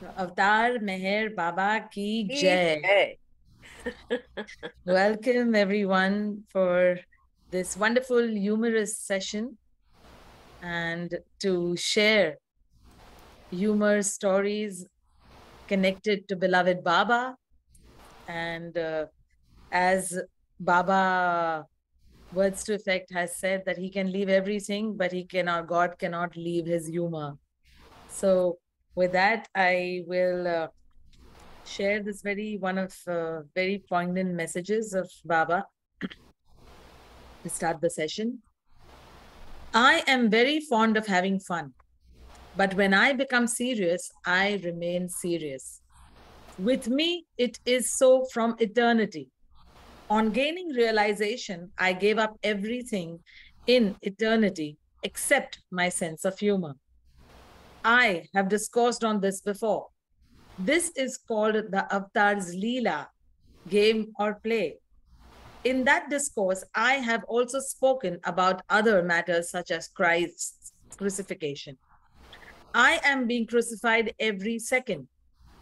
Avatar Meher Baba ki Jai. Hey. Welcome everyone for this wonderful humorous session and to share humor stories connected to beloved Baba. And as Baba words to effect has said that he can leave everything, but God cannot leave his humor. So with that, I will share this one of very poignant messages of Baba to start the session. I am very fond of having fun, but when I become serious, I remain serious. With me, it is so from eternity. On gaining realization, I gave up everything in eternity except my sense of humor. I have discoursed on this before. This is called the Avatar's Leela, game or play. In that discourse, I have also spoken about other matters such as Christ's crucifixion. I am being crucified every second,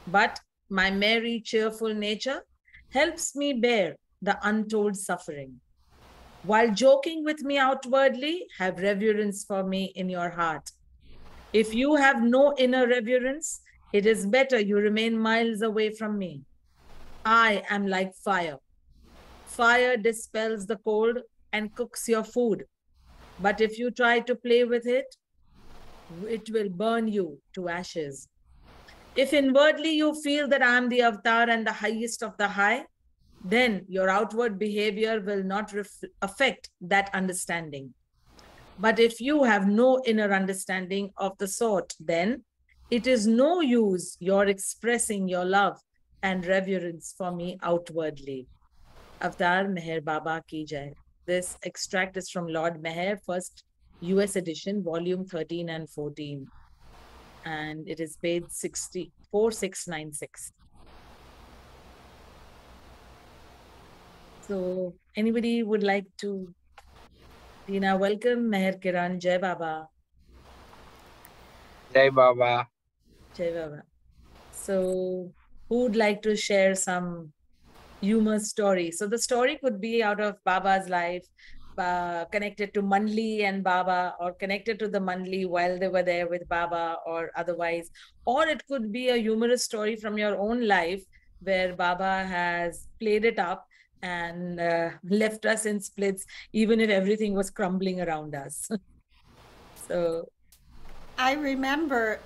but my merry, cheerful nature helps me bear the untold suffering. While joking with me outwardly, have reverence for me in your heart. If you have no inner reverence, it is better you remain miles away from me. I am like fire. Fire dispels the cold and cooks your food. But if you try to play with it, it will burn you to ashes. If inwardly you feel that I am the avatar and the highest of the high, then your outward behavior will not affect that understanding. But if you have no inner understanding of the sort, then it is no use your expressing your love and reverence for me outwardly. Avatar Meher Baba Ki Jai. This extract is from Lord Meher, first US edition, volume 13 and 14. And it is page 4696. So, anybody would like to? Tina, welcome. Meher Kiran, Jai Baba. Jai Baba. Jai Baba. So, who would like to share some humor story? So, the story could be out of Baba's life, connected to Manli and Baba, or connected to the Manli while they were there with Baba, or otherwise. Or it could be a humorous story from your own life where Baba has played it up and left us in splits, even if everything was crumbling around us. So, I remember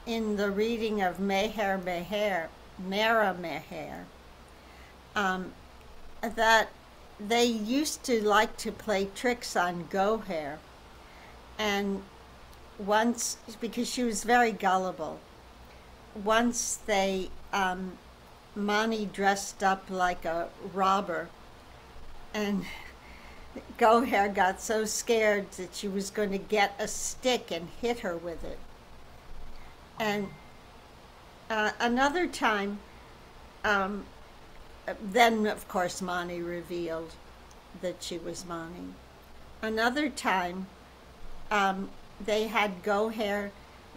in the reading of Mera Meher, that they used to like to play tricks on Goher. And once, because she was very gullible, once Mani dressed up like a robber, and Goher got so scared that she was going to get a stick and hit her with it. And another time, then of course Mani revealed that she was Mani. Another time, they had Goher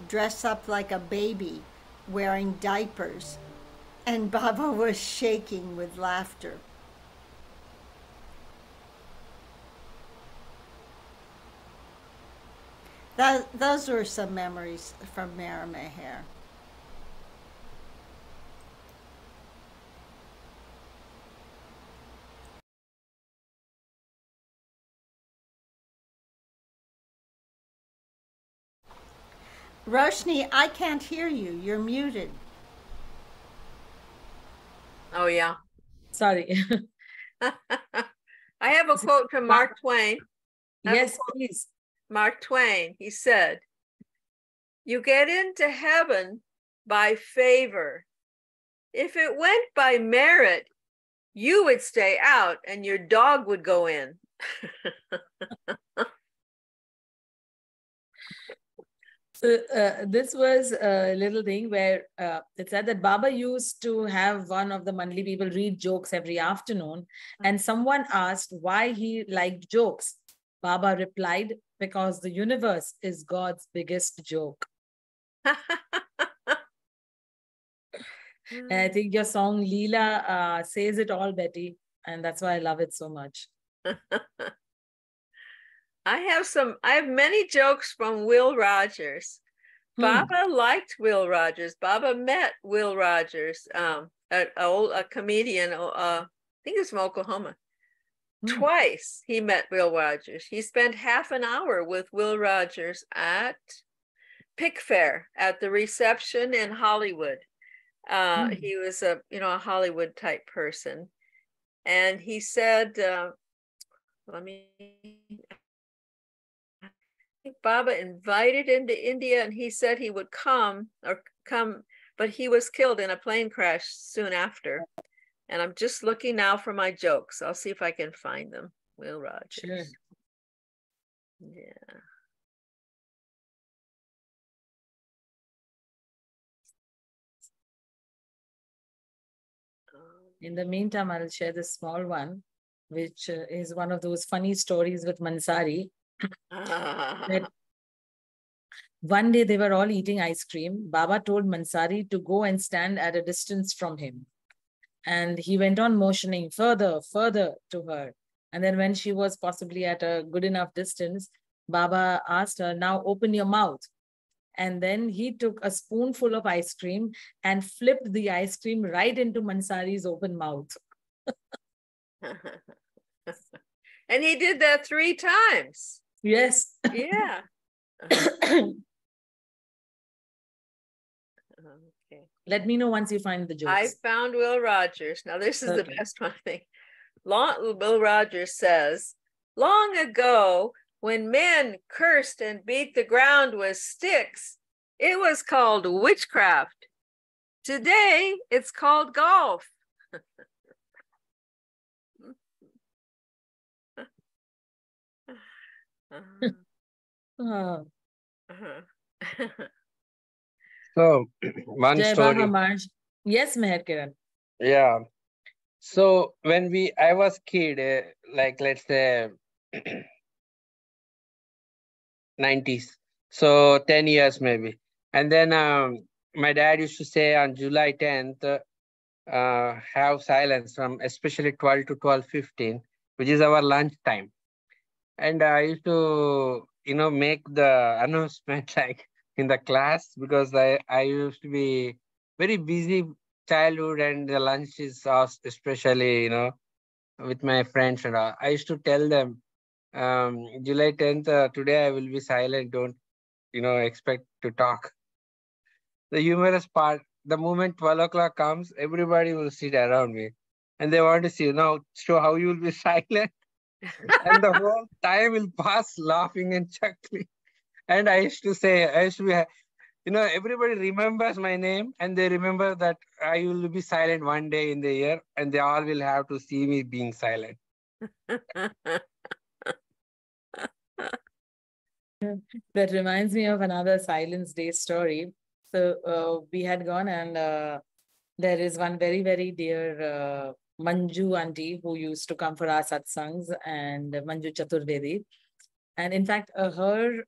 dress up like a baby wearing diapers, and Baba was shaking with laughter. Those were some memories from Mera Meher. Roshni, I can't hear you. You're muted. Oh, yeah. sorry. I have a quote from Mark Twain. Yes, please. Mark Twain, he said, "You get into heaven by favor. If it went by merit, you would stay out and your dog would go in." So this was a little thing where it said that Baba used to have one of the Mandli people read jokes every afternoon, and someone asked why he liked jokes. Baba replied, "Because the universe is God's biggest joke." And I think your song Leela says it all, Betty. And that's why I love it so much. I have many jokes from Will Rogers. Baba liked Will Rogers. Baba met Will Rogers, a comedian, I think it's from Oklahoma. Twice he met Will Rogers. He spent half an hour with Will Rogers at Pick Fair at the reception in Hollywood. He was a Hollywood type person. And he said, Baba invited him to India, and he said he would come, but he was killed in a plane crash soon after. And I'm just looking now for my jokes. I'll see if I can find them. Will Rogers. Sure. Yeah. In the meantime, I'll share this small one, which is one of those funny stories with Mansari. That one day they were all eating ice cream. Baba told Mansari to go and stand at a distance from him. And he went on motioning further to her. And then when she was possibly at a good enough distance, Baba asked her, now open your mouth. And then he took a spoonful of ice cream and flipped the ice cream right into Mansari's open mouth. And he did that 3 times. Yes. Yeah. Okay. Let me know once you find the jokes. I found Will Rogers. Now this is the best one thing. Will Rogers says, long ago, when men cursed and beat the ground with sticks, it was called witchcraft. Today, it's called golf. So one Jai story. Bahamaj. Yes, Meher Kiran. Yeah. So when I was kid, like let's say 90s. So 10 years maybe. And then my dad used to say on July 10th, have silence from especially 12 to 12:15, which is our lunch time. And I used to, make the announcement like in the class, because I used to be very busy childhood, and the lunch is especially, with my friends and all. I used to tell them, July 10th, today I will be silent. Don't, expect to talk. The humorous part, the moment 12 o'clock comes, everybody will sit around me and they want to see, show how you will be silent. And the whole time will pass laughing and chuckling. And I used to be, everybody remembers my name, and they remember that I will be silent one day in the year, and they all will have to see me being silent. That reminds me of another Silence Day story. So we had gone, and there is one very, very dear Manju auntie who used to come for our satsangs, and Manju Chaturvedi. And in fact, her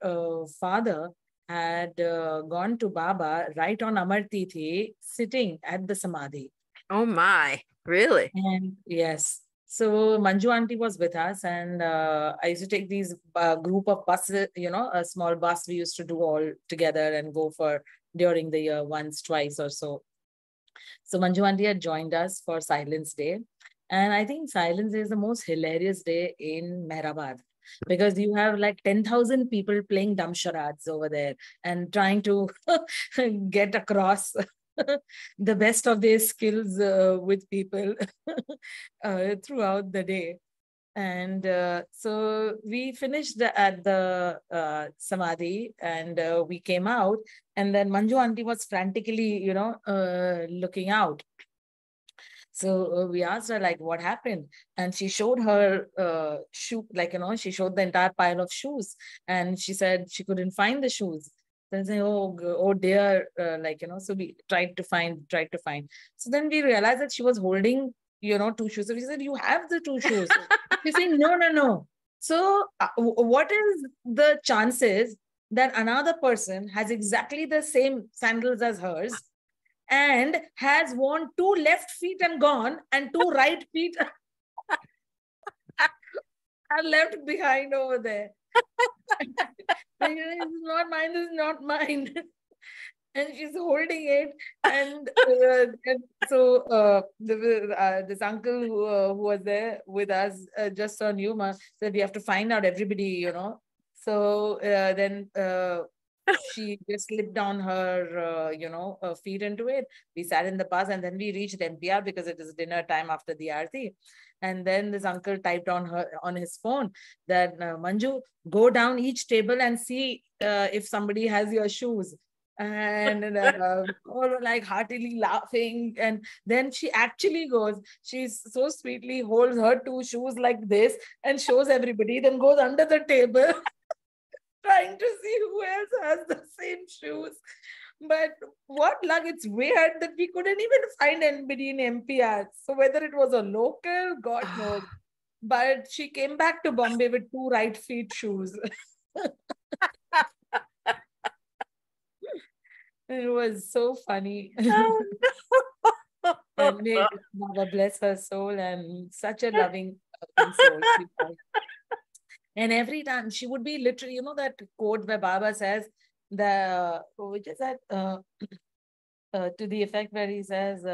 father had gone to Baba right on Amar Tithi, sitting at the Samadhi. Oh my, really? And yes. So Manju auntie was with us, and I used to take these group of buses, a small bus we used to do all together and go for during the year once, twice or so. So Manju auntie had joined us for Silence Day. And I think Silence Day is the most hilarious day in Mehrabad, because you have like 10,000 people playing dumb charades over there and trying to get across the best of their skills with people throughout the day. And so we finished at the Samadhi, and we came out, and then Manju auntie was frantically, looking out. So we asked her, like, what happened? And she showed her shoe, she showed the entire pile of shoes. And she said she couldn't find the shoes. Then say, oh dear, so we tried to find. So then we realized that she was holding, 2 shoes. So we said, you have the 2 shoes. She's saying, no. So what is the chances that another person has exactly the same sandals as hers, and has worn 2 left feet and gone, and 2 right feet are left behind over there. Like, this is not mine, this is not mine. And she's holding it. And this uncle who was there with us just on humor said, we have to find out everybody, So then she just slipped down her, feet into it. We sat in the bus and then we reached MPR because it is dinner time after the Aarti. And then this uncle typed on his phone that, Manju, go down each table and see if somebody has your shoes. And all were like heartily laughing. And then she actually goes, she's so sweetly holds her 2 shoes like this and shows everybody, then goes under the table trying to see who else has the same shoes. But what luck, it's weird that we couldn't even find anybody in MPR. So whether it was a local, God knows. But she came back to Bombay with 2 right feet shoes. It was so funny. And may Baba bless her soul, and such a loving soul. And every time she would be literally, that quote where Baba says, which is that to the effect where he says,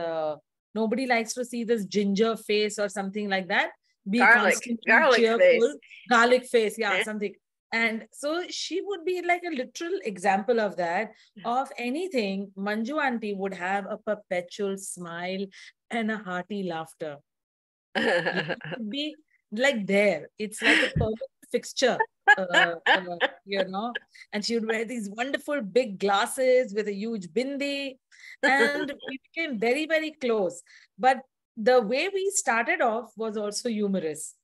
nobody likes to see this ginger face or something like that. Be constantly cheerful. Face. Garlic face, yeah, something. And so she would be like a literal example of that. Of anything, Manju auntie would have a perpetual smile and a hearty laughter. It would be like there. It's like a perfect fixture, and she would wear these wonderful big glasses with a huge bindi, and we became very, very close. But the way we started off was also humorous.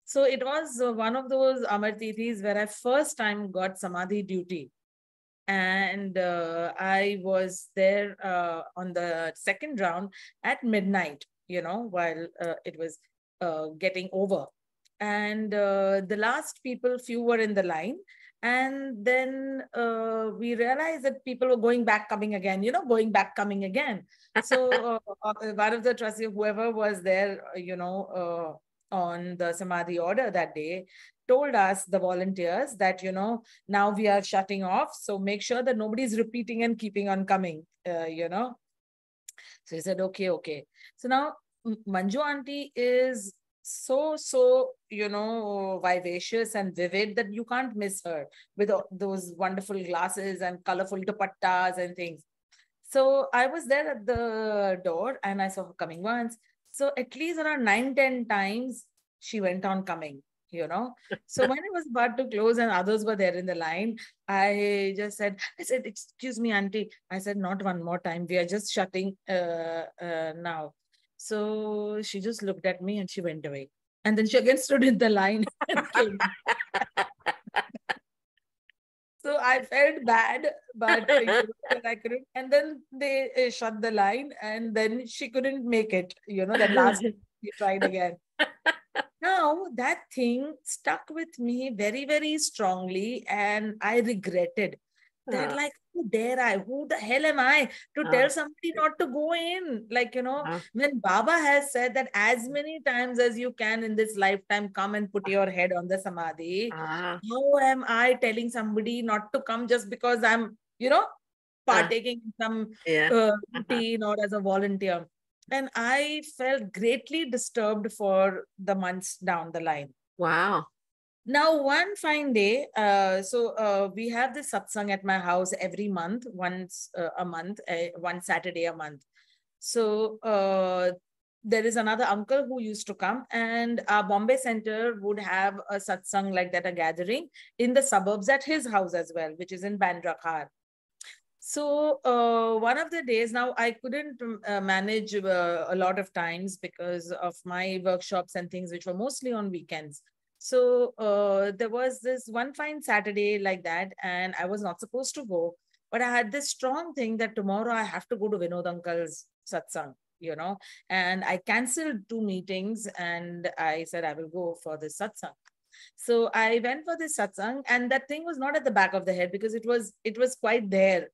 So it was one of those Amar Tithis where I first time got Samadhi duty. And I was there on the second round at midnight, while it was getting over. And the last few were in the line. And then we realized that people were going back, coming again, coming again. So one of the trustees, whoever was there, on the Samadhi order that day, told us, the volunteers, that, now we are shutting off. So make sure that nobody's repeating and keeping on coming, So he said, okay. So now Manju auntie is so, vivacious and vivid that you can't miss her with those wonderful glasses and colorful dupattas and things. So I was there at the door and I saw her coming once. So at least around 9-10 times, she went on coming, So when it was about to close and others were there in the line, I said, excuse me, auntie. I said, not one more time. We are just shutting now. So she just looked at me and she went away. And then she again stood in the line and came. So I felt bad, but I couldn't. And then they shut the line and then she couldn't make it. That last she tried again. Now that thing stuck with me very, very strongly, and I regretted that, like, who the hell am I to tell somebody not to go in? Like, when Baba has said that as many times as you can in this lifetime, come and put your head on the Samadhi. How am I telling somebody not to come just because I'm, partaking in some routine or as a volunteer? And I felt greatly disturbed for the months down the line. Wow. Now, one fine day, we have this satsang at my house every month, once a month, one Saturday a month. So there is another uncle who used to come, and our Bombay center would have a satsang like that, a gathering in the suburbs at his house as well, which is in Bandra Khar. So one of the days, now I couldn't manage a lot of times because of my workshops and things, which were mostly on weekends. So there was this one fine Saturday like that, and I was not supposed to go, but I had this strong thing that tomorrow I have to go to Vinod uncle's satsang, and I canceled 2 meetings and I said I will go for this satsang. So I went for this satsang, and that thing was not at the back of the head because it was quite there,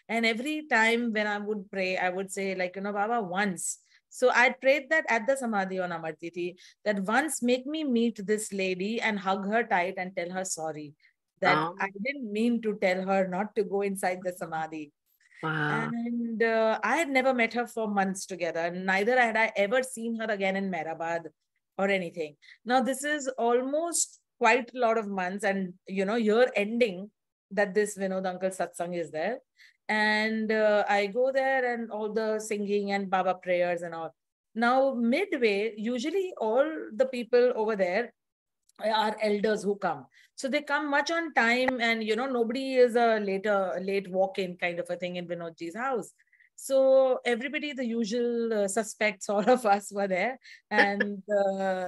And every time when I would pray, I would say, like, Baba, once. So I prayed that at the Samadhi on Amar Tithi, that once make me meet this lady and hug her tight and tell her sorry. That Oh, I didn't mean to tell her not to go inside the Samadhi. wow. And I had never met her for months together. Neither had I ever seen her again in Mehrabad or anything. Now, this is almost quite a lot of months, and year ending that this Vinod Uncle Satsang is there. And I go there and all the singing and Baba prayers and all. Now, midway, usually all the people over there are elders who come. So they come much on time, and nobody is a late walk-in kind of a thing in Vinodji's house. So everybody, the usual suspects, all of us were there, and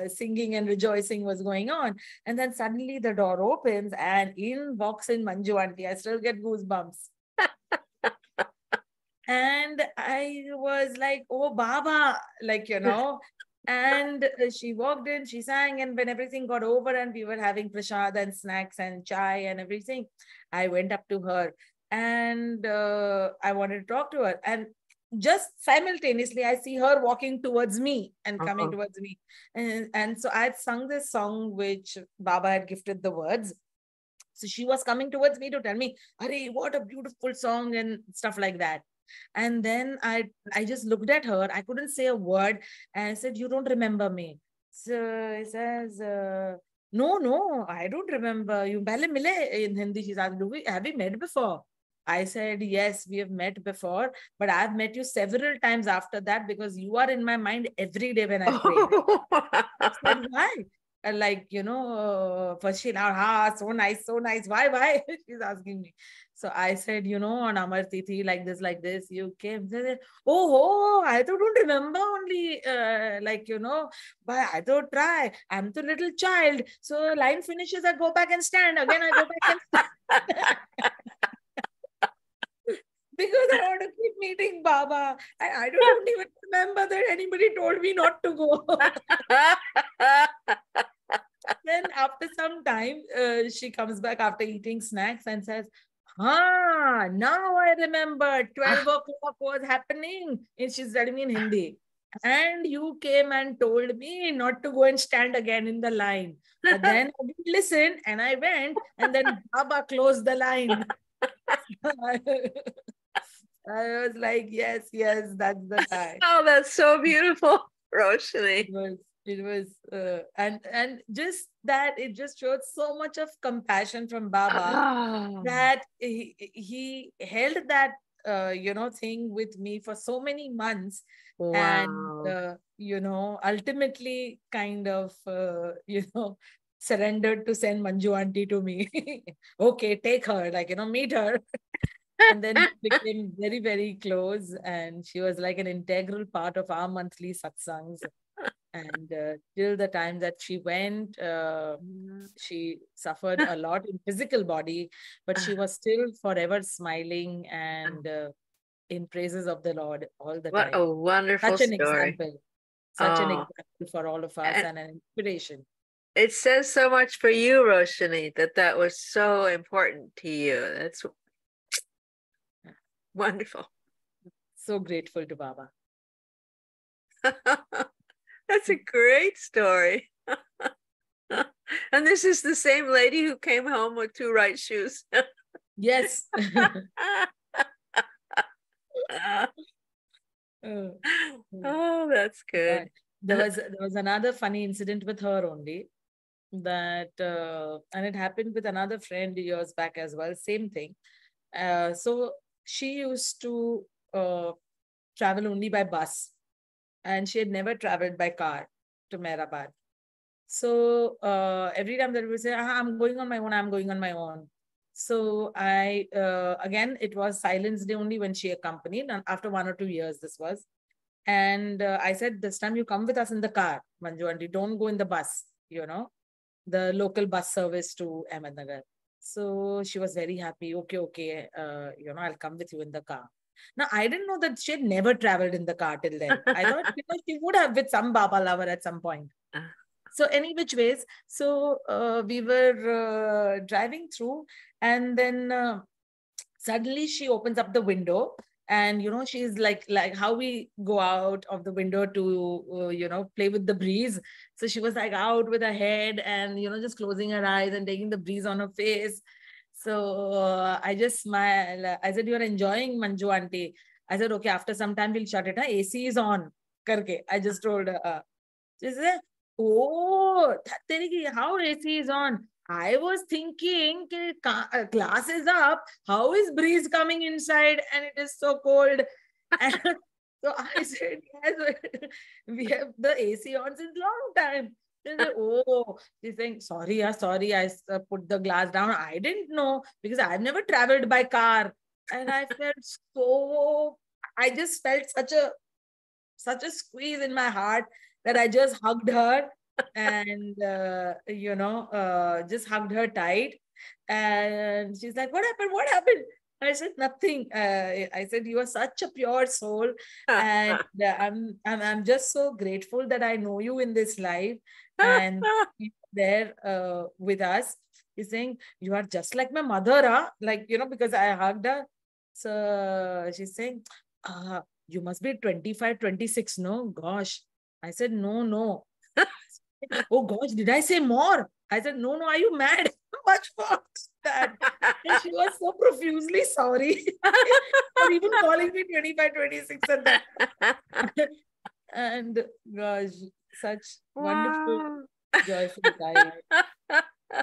singing and rejoicing was going on. And then suddenly the door opens and in walks in Manju auntie. I still get goosebumps. And I was like, oh, Baba, like, and she walked in, she sang, and when everything got over and we were having prasad and snacks and chai and everything, I went up to her and I wanted to talk to her. And just simultaneously, I see her walking towards me and coming towards me. And so I had sung this song, which Baba had gifted the words. So she was coming towards me to tell me, Hare, what a beautiful song and stuff like that. And then I just looked at her. I couldn't say a word. And I said, you don't remember me. So he says, no, I don't remember you. Pehle mile in Hindi. She's asked, have we met before? I said, yes, we have met before, but I've met you several times after that because you are in my mind every day when I pray. I said, why? Like, first she now, so nice, so nice. Why? She's asking me. So I said, on Amar Tithi, like this, you came. They said, oh, I don't remember only, but I thought try. I'm the little child. So line finishes, I go back and stand. Again, I go back and stand. Because I want to keep meeting Baba. I don't even remember that anybody told me not to go. Then after some time, she comes back after eating snacks and says, now I remember 12 o'clock was happening. And she's telling me in Hindi. And you came and told me not to go and stand again in the line. But then I didn't listen and I went, and then Baba closed the line. I was like, yes, that's the time. Oh, that's so beautiful, Roshani. It was, and just that, it just showed so much of compassion from Baba that he held that, thing with me for so many months. Wow. And, ultimately kind of, surrendered to send Manju auntie to me. Okay, take her, like, meet her. And then we became very, very close. And she was like an integral part of our monthly satsangs. And till the time that she went, she suffered a lot in physical body, but she was still forever smiling and in praises of the Lord all the What time. a wonderful Such an story. example. Such an example for all of us and an inspiration. It says so much for you, Roshani, that was so important to you. That's wonderful. So grateful to Baba. That's a great story. And this is the same lady who came home with 2 right shoes. Yes. Oh, that's good. There was another funny incident with her only, that and it happened with another friend years back as well, same thing. So she used to travel only by bus, and she had never traveled by car to Mehrabad. So every time that we say, I'm going on my own. So I, again, it was Silence Day only when she accompanied, and after 1 or 2 years this was. And I said, this time you come with us in the car, Manju auntie, don't go in the bus, the local bus service to Ahmednagar. So she was very happy. Okay. I'll come with you in the car. Now, I didn't know that she had never traveled in the car till then. I thought she would have with some Baba lover at some point. So any which ways, so we were driving through, and then suddenly she opens up the window, and she's like how we go out of the window to play with the breeze. So she was like out with her head and just closing her eyes and taking the breeze on her face. So I just smile. I said, "You are enjoying, Manju auntie." I said, "Okay, after some time we'll shut it. Huh? AC is on." Karke. I just told her. She said, "Oh, how AC is on?" I was thinking, glass is up. How is breeze coming inside? And it is so cold. And so I said, yes, we have the AC on since long time. She said, oh, she's saying, sorry, sorry, I put the glass down. I didn't know because I've never traveled by car. And I felt I just felt such a squeeze in my heart that I just hugged her and, just hugged her tight. And she's like, what happened? What happened? I said, nothing. I said, you are such a pure soul. And I'm just so grateful that I know you in this life and you're there with us. He's saying, you are just like my mother, huh? Like, because I hugged her. So she's saying, you must be 25, 26, no? Gosh. I said, no. Oh gosh, did I say more? I said, no, are you mad? Much more that. And she was so profusely sorry for even calling me 25, 26 at that. And gosh, such wonderful, joyful time.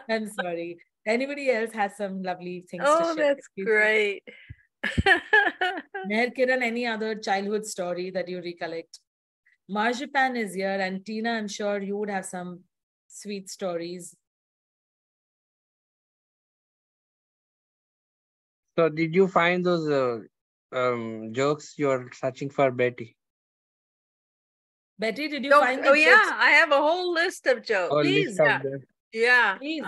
I'm sorry. Anybody else has some lovely things to share? Oh, that's great. Meher Kiran, any other childhood story that you recollect? Marzipan is here, and Tina, I'm sure you would have some sweet stories. So did you find those jokes you're searching for, Betty? Betty, did you find the jokes? Yeah, I have a whole list of jokes. Oh, please. list of them. Yeah. Please.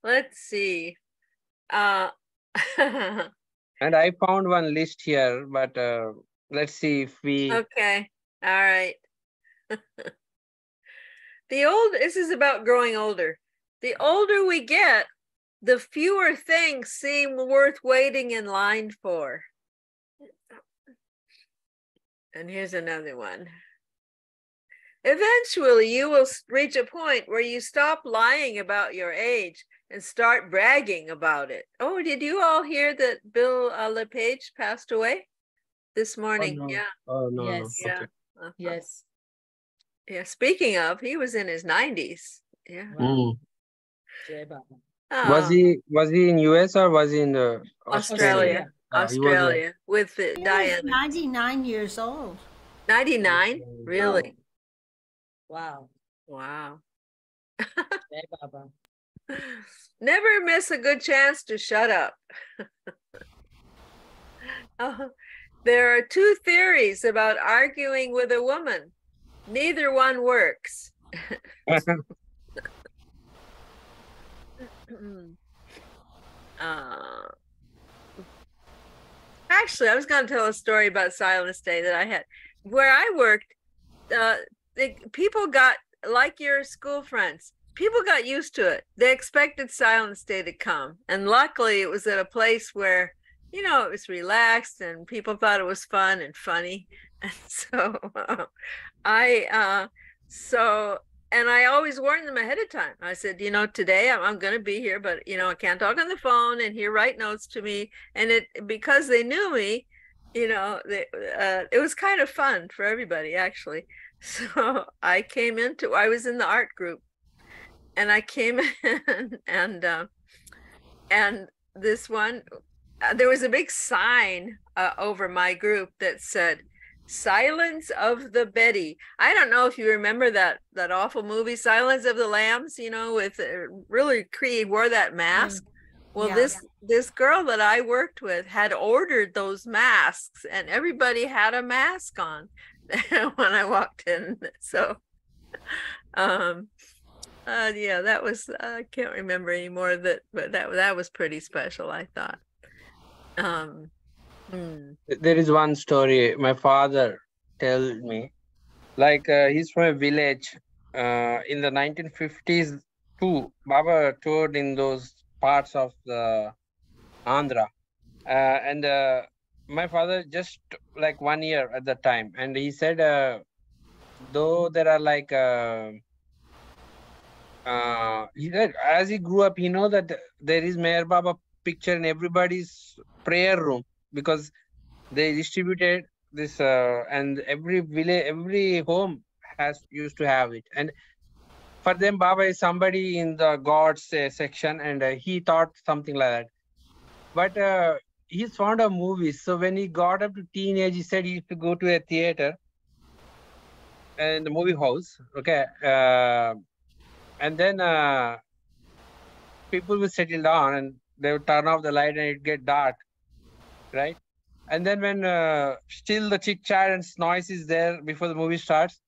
Let's see. And I found one list here, but let's see if we... Okay. All right. This is about growing older. The older we get, the fewer things seem worth waiting in line for. And here's another one. Eventually, you will reach a point where you stop lying about your age and start bragging about it. Oh, did you all hear that Bill LePage passed away this morning? Oh, no. Yeah. Oh, no. Yes. No. Yeah. Okay. Yes. Yeah. Speaking of, he was in his 90s. Yeah. Wow. Jai Baba. Was he in US or was he in Australia? Australia with Diana. 99 years old. 99? Really? Wow. Jai Baba. Never miss a good chance to shut up. There are two theories about arguing with a woman. Neither one works. Actually, I was going to tell a story about Silence Day that I had. Where I worked, people got, like your school friends, people got used to it. They expected Silence Day to come. And luckily, it was at a place where, it was relaxed and people thought it was fun and funny. And so and I always warned them ahead of time. I said, today I'm going to be here, but, I can't talk on the phone and he'll write notes to me. And because they knew me, it was kind of fun for everybody, actually. So I was in the art group and I came in and this one, there was a big sign over my group that said, Silence of the Betty. I don't know if you remember that awful movie, Silence of the Lambs, with really Cree wore that mask. Well, yeah. This girl that I worked with had ordered those masks and everybody had a mask on when I walked in. So, yeah, that was, I can't remember anymore but that was pretty special, I thought. There is one story my father told me. Like he's from a village in the 1950s too. Baba toured in those parts of the Andhra, and my father just like 1 year at the time, and he said, though there are like. He said as he grew up, he know that there is Mayor Baba picture in everybody's prayer room because they distributed this, and every village, every home has used to have it. And for them, Baba is somebody in the gods section, and he thought something like that. But he's fond of movies, so when he got up to teenage, he said he used to go to a theater and the movie house. Okay, and then. People will settle down and they would turn off the light and it get dark, right? And then when still the chit chat and noise is there before the movie starts,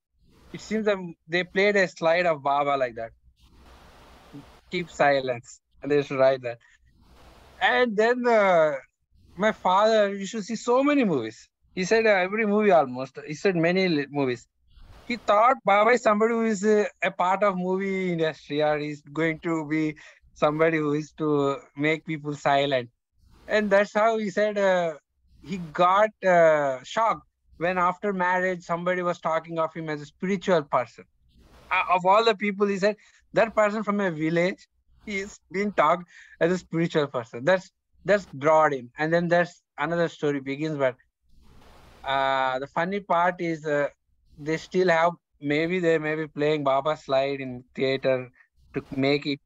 it seems that they played a slide of Baba like that. Keep silence, and they used to write that. And then my father used to see so many movies. He said every movie almost. He said many movies. He thought Baba is somebody who is a part of movie industry, or he's going to be somebody who is to make people silent. And that's how he said he got shocked when after marriage somebody was talking of him as a spiritual person. Of all the people, he said that person from a village is being talked as a spiritual person. That's drawed him. And then there's another story begins. But the funny part is they still have, maybe they may be playing Baba slide in theater to make it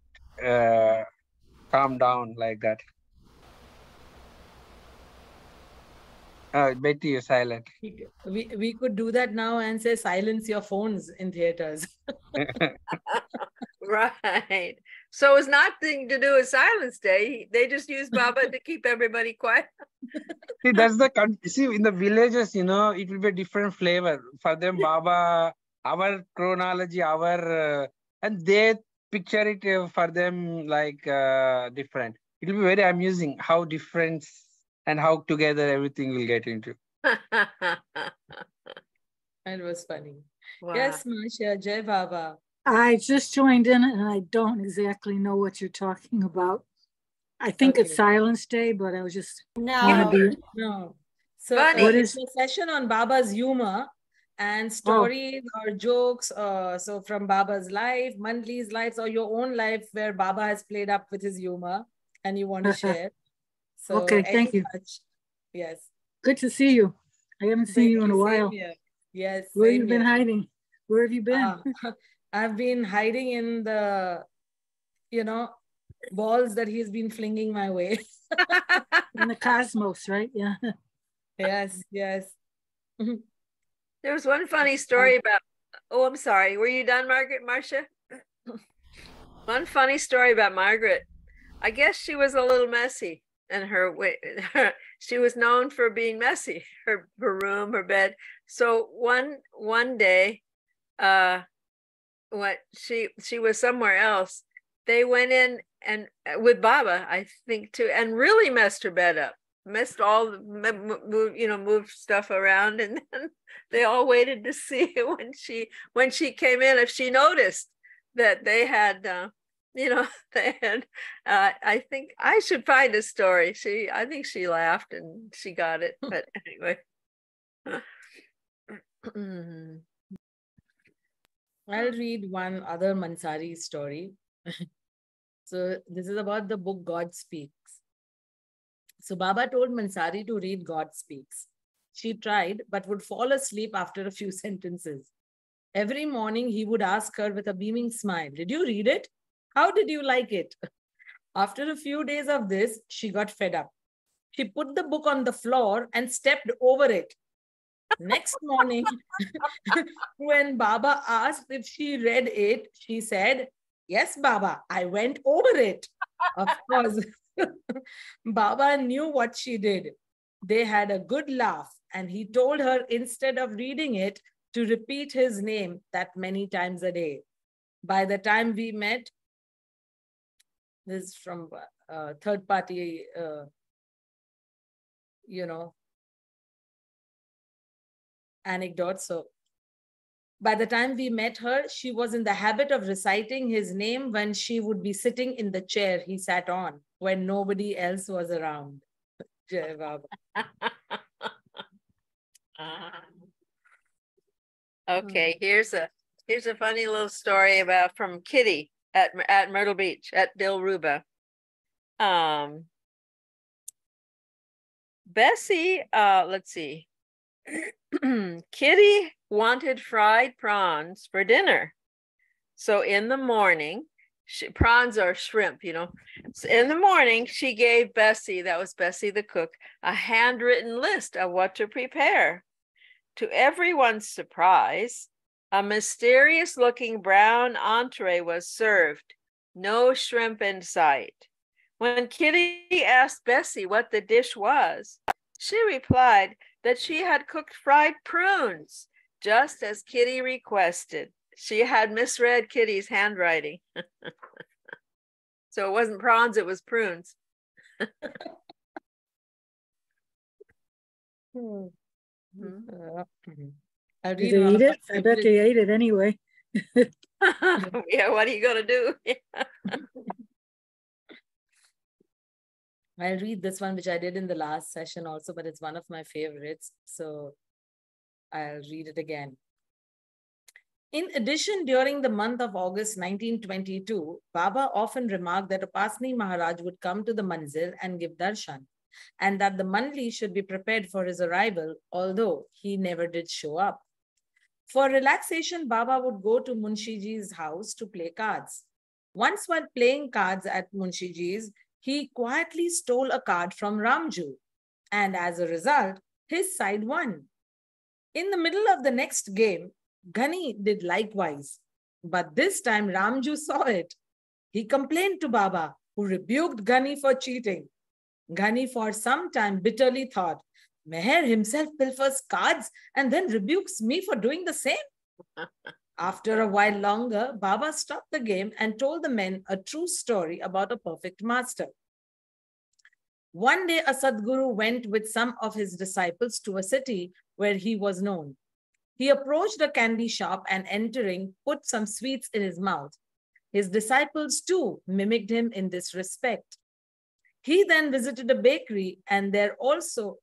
calm down like that. Betty, you're silent. We could do that now and say silence your phones in theaters. Right. So it's nothing to do with Silence Day. They just use Baba to keep everybody quiet. See, that's the see in the villages, it will be a different flavor for them. Baba, our chronology, our and they picture it for them like different. It will be very amusing how different and how together everything will get into. It was funny. Wow. Yes, Masha, Jai Baba. I just joined in and I don't exactly know what you're talking about. I think it's Okay. Silence Day, but I was just No, No. So Funny. it's a session on Baba's humor and stories or jokes. So from Baba's life, Mandli's life, or your own life where Baba has played up with his humor and you want to share. So Okay, thank you. much. Yes. Good to see you. I haven't seen you in a while. Yes. Where have you been hiding? Where have you been? I've been hiding in the, balls that he's been flinging my way. In the cosmos, right? Yeah. Yes. There was one funny story about, oh, I'm sorry. Were you done, Marcia? One funny story about Margaret. I guess she was a little messy and she was known for being messy, her room, her bed. So one day, when she was somewhere else, they went in and with Baba, I think too, and really messed her bed up, messed all moved stuff around, and then they all waited to see when she came in if she noticed that they had they had I think I should find a story. I think she laughed and she got it, but anyway. I'll read one other Mansari story. So this is about the book God Speaks. So Baba told Mansari to read God Speaks. She tried, but would fall asleep after a few sentences. Every morning he would ask her with a beaming smile, "Did you read it? How did you like it?" After a few days of this, she got fed up. She put the book on the floor and stepped over it. Next morning, when Baba asked if she read it, she said, "Yes, Baba, I went over it." Of course, Baba knew what she did. They had a good laugh, and he told her instead of reading it, to repeat his name that many times a day. By the time we met, this is from third party, anecdote. So By the time we met her, she was in the habit of reciting his name when she would be sitting in the chair he sat on when nobody else was around. Jai Baba. Okay, here's a funny little story about from Kitty at Myrtle Beach at Dilruba. Bessie, let's see. Kitty wanted fried prawns for dinner. So in the morning, prawns are shrimp, you know. So in the morning, she gave Bessie, that was Bessie the cook, a handwritten list of what to prepare. To everyone's surprise, a mysterious looking brown entree was served. No shrimp in sight. When Kitty asked Bessie what the dish was, she replied that she had cooked fried prunes, just as Kitty requested. She had misread Kitty's handwriting. So it wasn't prawns, it was prunes. I Did they eat it? I bet they ate it anyway. Yeah, what are you going to do? I'll read this one, which I did in the last session also, but it's one of my favorites. So I'll read it again. In addition, during the month of August 1922, Baba often remarked that Upasni Maharaj would come to the manzil and give darshan, and that the mandli should be prepared for his arrival, although he never did show up. For relaxation, Baba would go to Munshiji's house to play cards. Once while playing cards at Munshiji's, he quietly stole a card from Ramju, and as a result, his side won. In the middle of the next game, Ghani did likewise, but this time Ramju saw it. He complained to Baba, who rebuked Ghani for cheating. Ghani for some time bitterly thought, Meher himself pilfers cards and then rebukes me for doing the same. After a while longer, Baba stopped the game and told the men a true story about a perfect master. One day, a Sadguru went with some of his disciples to a city where he was known. He approached a candy shop and entering, put some sweets in his mouth. His disciples too mimicked him in this respect. He then visited a bakery and there also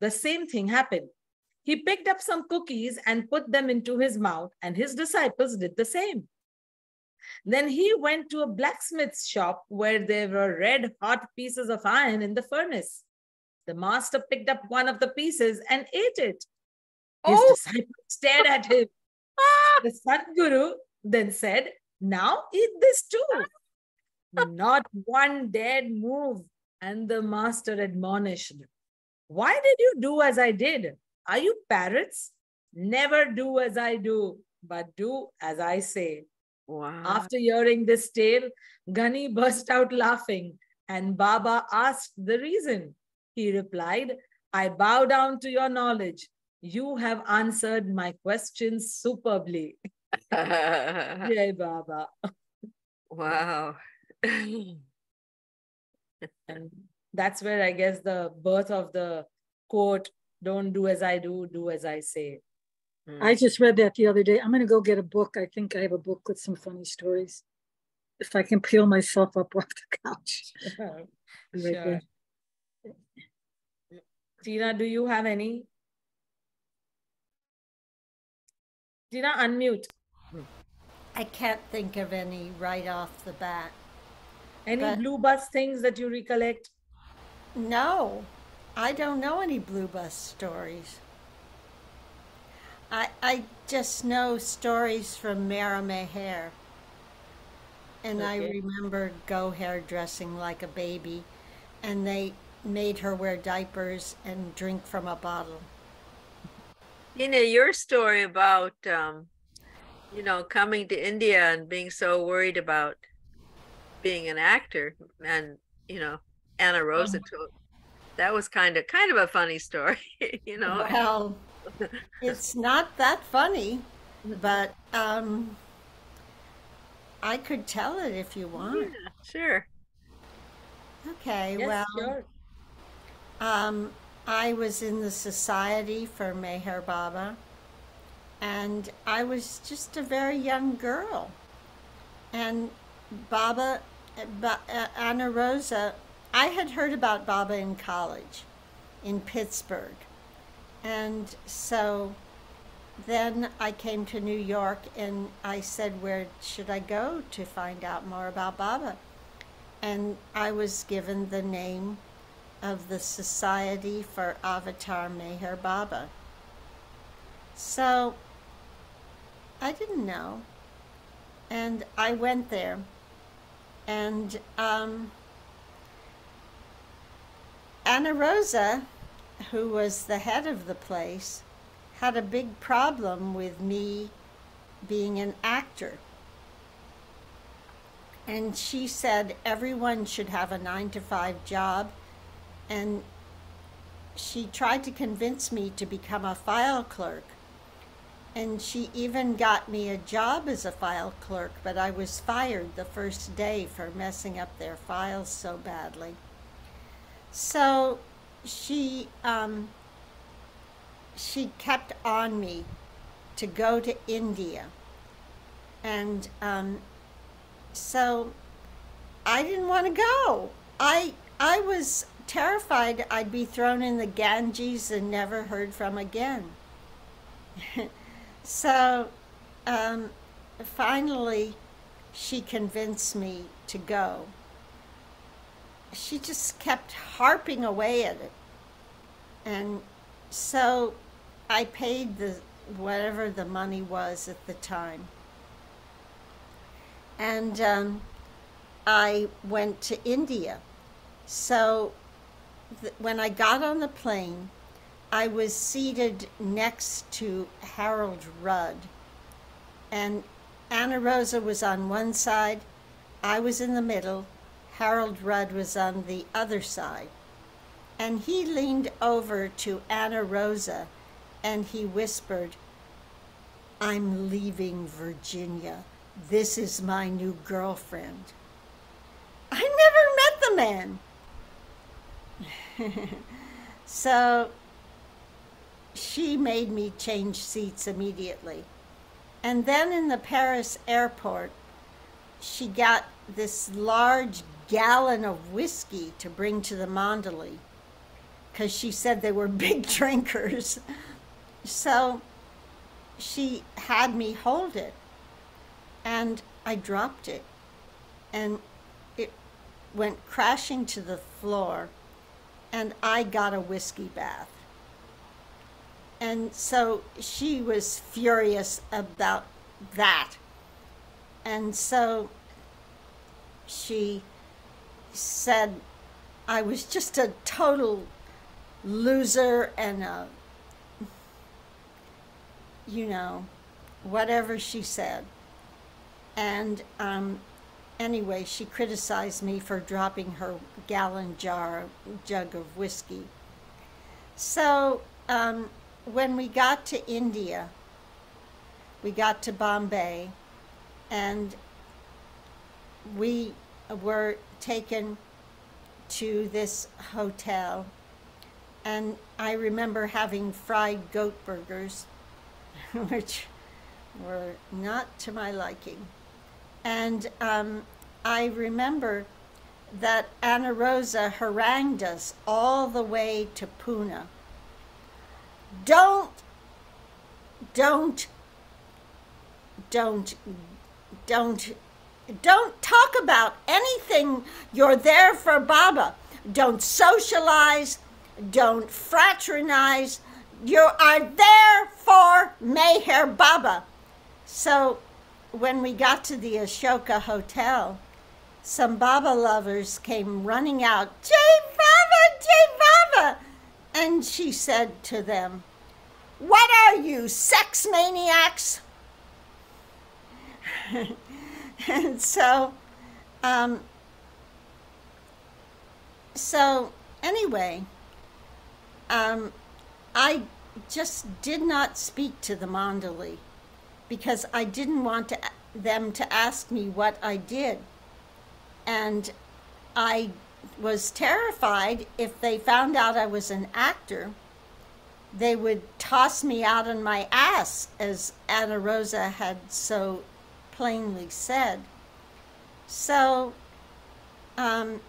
the same thing happened. He picked up some cookies and put them into his mouth, and his disciples did the same. Then he went to a blacksmith's shop where there were red hot pieces of iron in the furnace. The master picked up one of the pieces and ate it. His disciples stared at him. The Sadguru then said, now eat this too. Not one dared move, and the master admonished, why did you do as I did? Are you parrots? Never do as I do, but do as I say. Wow. After hearing this tale, Ghani burst out laughing, and Baba asked the reason. He replied, I bow down to your knowledge. You have answered my questions superbly. Jai Baba. Wow. And that's where I guess the birth of the quote, don't do as I do, do as I say. I just read that the other day. I'm going to go get a book. I think I have a book with some funny stories. If I can peel myself up off the couch. Sure. Tina, do you have any? Tina, unmute. I can't think of any right off the bat. Any blue bus things that you recollect? No, I don't know any blue bus stories. I just know stories from Mera Meher. And I remember Goher dressing like a baby, and they made her wear diapers and drink from a bottle. You know, your story about, coming to India and being so worried about being an actor, and, Anna Rosa told, that was kind of a funny story, Well, it's not that funny, but I could tell it if you want. Yeah, sure. Okay, Yes, well, sure. I was in the Society for Meher Baba, and I was just a very young girl. And Baba, Anna Rosa, I had heard about Baba in college in Pittsburgh. And so then I came to New York and I said, where should I go to find out more about Baba? And I was given the name of the Society for Avatar Meher Baba. So I didn't know. And I went there. And Anna Rosa, who was the head of the place, had a big problem with me being an actor. And she said everyone should have a 9-to-5 job. And she tried to convince me to become a file clerk. And she even got me a job as a file clerk, but I was fired the first day for messing up their files so badly. So she kept on me to go to India. And so I didn't want to go. I was terrified I'd be thrown in the Ganges and never heard from again. So finally she convinced me to go. She just kept harping away at it. And so I paid whatever the money was at the time. And I went to India. So when I got on the plane, I was seated next to Harold Rudd. And Anna Rosa was on one side, I was in the middle, Harold Rudd was on the other side. And he leaned over to Anna Rosa and he whispered, "I'm leaving Virginia. This is my new girlfriend." I never met the man. So she made me change seats immediately. And then in the Paris airport, she got this large gallon of whiskey to bring to the Mandalay, because she said they were big drinkers. So she had me hold it, and I dropped it, and it went crashing to the floor, and I got a whiskey bath. And so she was furious about that. And so she said I was just a total loser and whatever she said. And anyway, she criticized me for dropping her gallon jug of whiskey. So when we got to India, we got to Bombay, and we were taken to this hotel, and I remember having fried goat burgers, which were not to my liking. And I remember that Anna Rosa harangued us all the way to Pune. Don't talk about anything. You're there for Baba. Don't socialize. Don't fraternize. You are there for Meher Baba. So when we got to the Ashoka Hotel, some Baba lovers came running out, "Jai Baba, Jai Baba!" And she said to them, "What are you, sex maniacs?" And so anyway, I just did not speak to the Mandalay because I didn't want them to ask me what I did. And I was terrified if they found out I was an actor, they would toss me out on my ass, as Anna Rosa had so plainly said. So I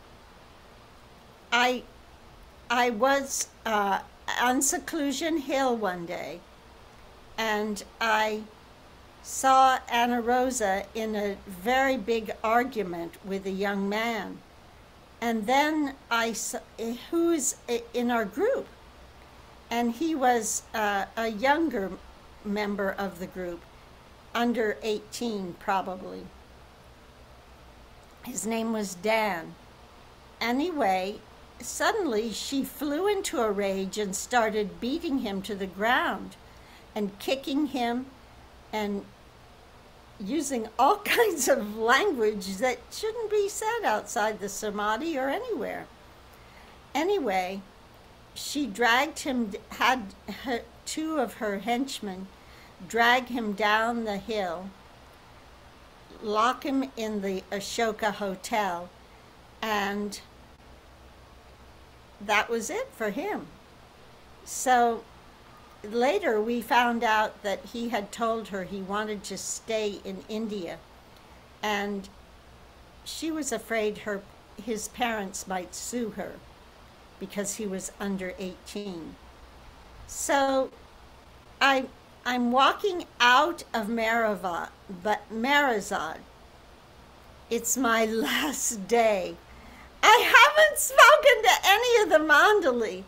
was on Seclusion Hill one day, and I saw Anna Rosa in a very big argument with a young man. And then I saw who's in our group, and he was a younger member of the group, under 18 probably. His name was Dan. Anyway, suddenly she flew into a rage and started beating him to the ground and kicking him and using all kinds of language that shouldn't be said outside the samadhi or anywhere. Anyway, she dragged him, two of her henchmen drag him down the hill, lock him in the Ashoka Hotel, and that was it for him. So later we found out that he had told her he wanted to stay in India, and she was afraid his parents might sue her because he was under 18. So I'm walking out of Marazad. It's my last day. I haven't spoken to any of the Mandali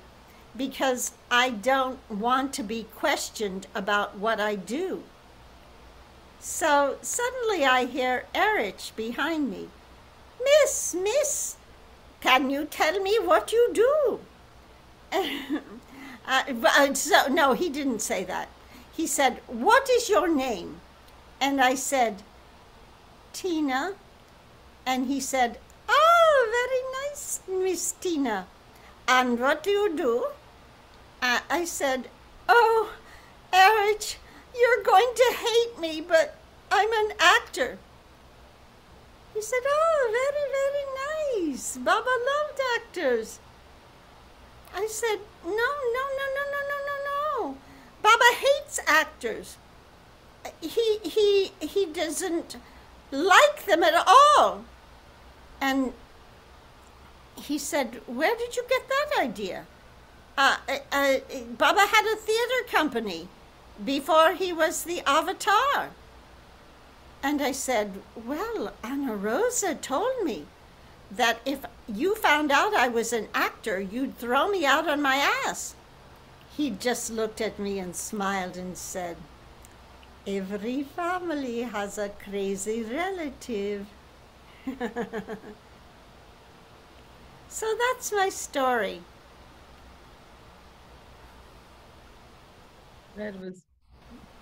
because I don't want to be questioned about what I do. So suddenly I hear Erich behind me. Miss, can you tell me what you do? No, he didn't say that. He said, what is your name? And I said, Tina. And he said, oh, very nice, Miss Tina. And what do you do? I said, oh, Erich, you're going to hate me, but I'm an actor. He said, oh, very, very nice. Baba loved actors. I said, no. Baba hates actors. He doesn't like them at all. And he said, where did you get that idea? Baba had a theater company before he was the avatar. And I said, well, Anna Rosa told me that if you found out I was an actor, you'd throw me out on my ass. He just looked at me and smiled and said, every family has a crazy relative. So that's my story. That was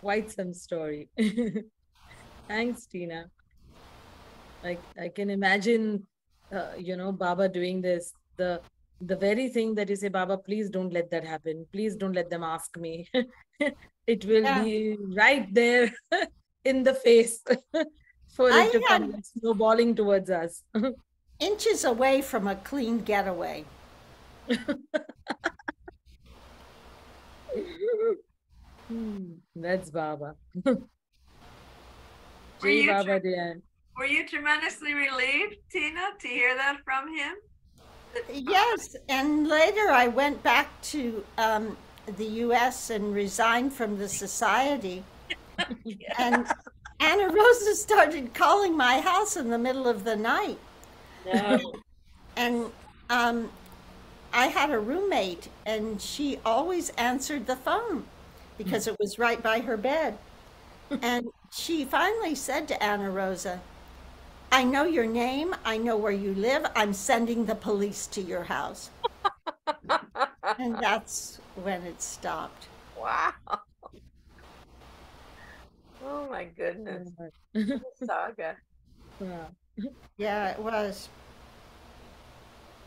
quite some story. Thanks, Tina. Like, I can imagine, Baba doing this. The very thing that you say, Baba, please don't let that happen. Please don't let them ask me. It will be right there in the face for it to come snowballing towards us. Inches away from a clean getaway. That's Baba. Were Jai you, Baba Diyan. were you tremendously relieved, Tina, to hear that from him? Yes, and later I went back to the U.S. and resigned from the society. And Anna Rosa started calling my house in the middle of the night. No. And I had a roommate, and she always answered the phone because it was right by her bed. And she finally said to Anna Rosa, I know your name, I know where you live, I'm sending the police to your house. And that's when it stopped. Wow. Oh my goodness. Saga. Yeah. Yeah, it was.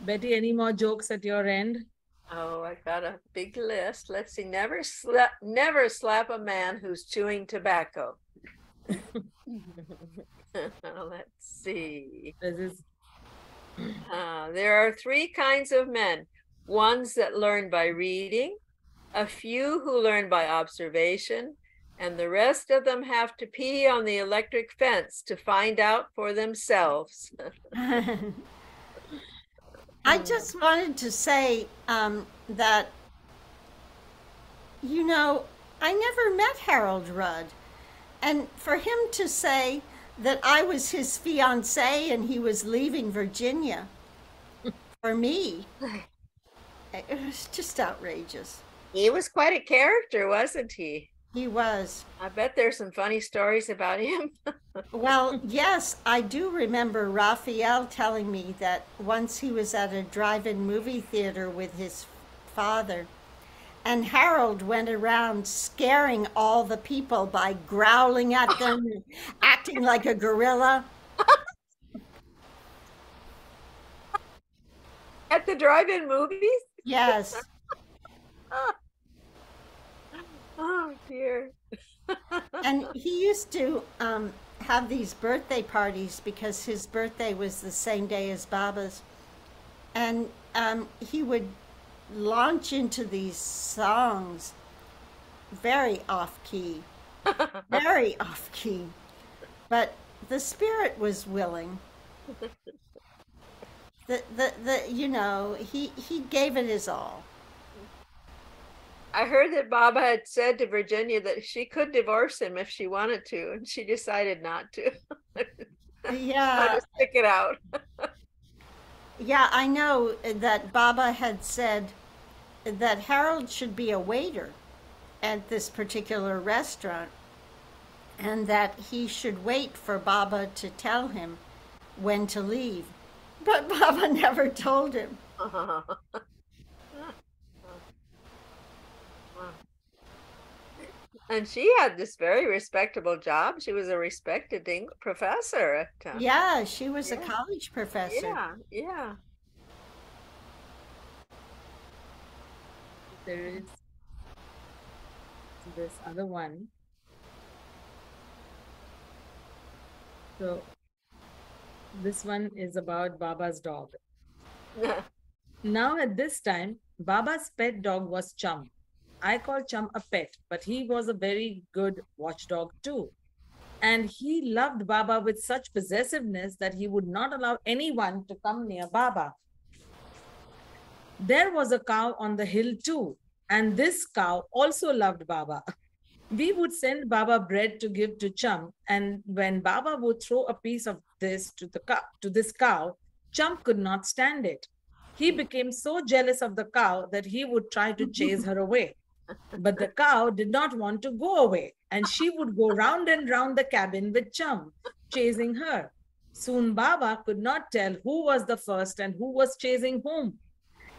Betty, any more jokes at your end? Oh, I got a big list. Let's see. Never slap a man who's chewing tobacco. Let's see. There are three kinds of men. Ones that learn by reading, A few who learn by observation, and the rest of them have to pee on the electric fence to find out for themselves. I just wanted to say that, you know, I never met Harold Rudd. And for him to say that I was his fiance and he was leaving Virginia for me, it was just outrageous. He was quite a character, wasn't he? He was. I bet there's some funny stories about him. Well, yes, I do remember Raphael telling me that once he was at a drive-in movie theater with his father, and Harold went around scaring all the people by growling at them, and acting like a gorilla. At the drive-in movies? Yes. Oh, dear. And he used to have these birthday parties because his birthday was the same day as Baba's. And he would launch into these songs very off key, very off key. But the spirit was willing. He gave it his all. I heard that Baba had said to Virginia that she could divorce him if she wanted to, and she decided not to. Yeah. To stick it out. Yeah, I know that Baba had said that Harold should be a waiter at this particular restaurant and that he should wait for Baba to tell him when to leave. But Baba never told him. And she had this very respectable job. She was a respected professor at Yeah, she was a college professor. Yeah, yeah. There is this other one. So this one is about Baba's dog. Now at this time, Baba's pet dog was Chum. I call Chum a pet, but he was a very good watchdog too. And he loved Baba with such possessiveness that he would not allow anyone to come near Baba. There was a cow on the hill too, and this cow also loved Baba. We would send Baba bread to give to Chum, and when Baba would throw a piece of this to this cow, Chum could not stand it. He became so jealous of the cow that he would try to chase her away. But the cow did not want to go away, and she would go round and round the cabin with Chum, chasing her. Soon Baba could not tell who was the first and who was chasing whom.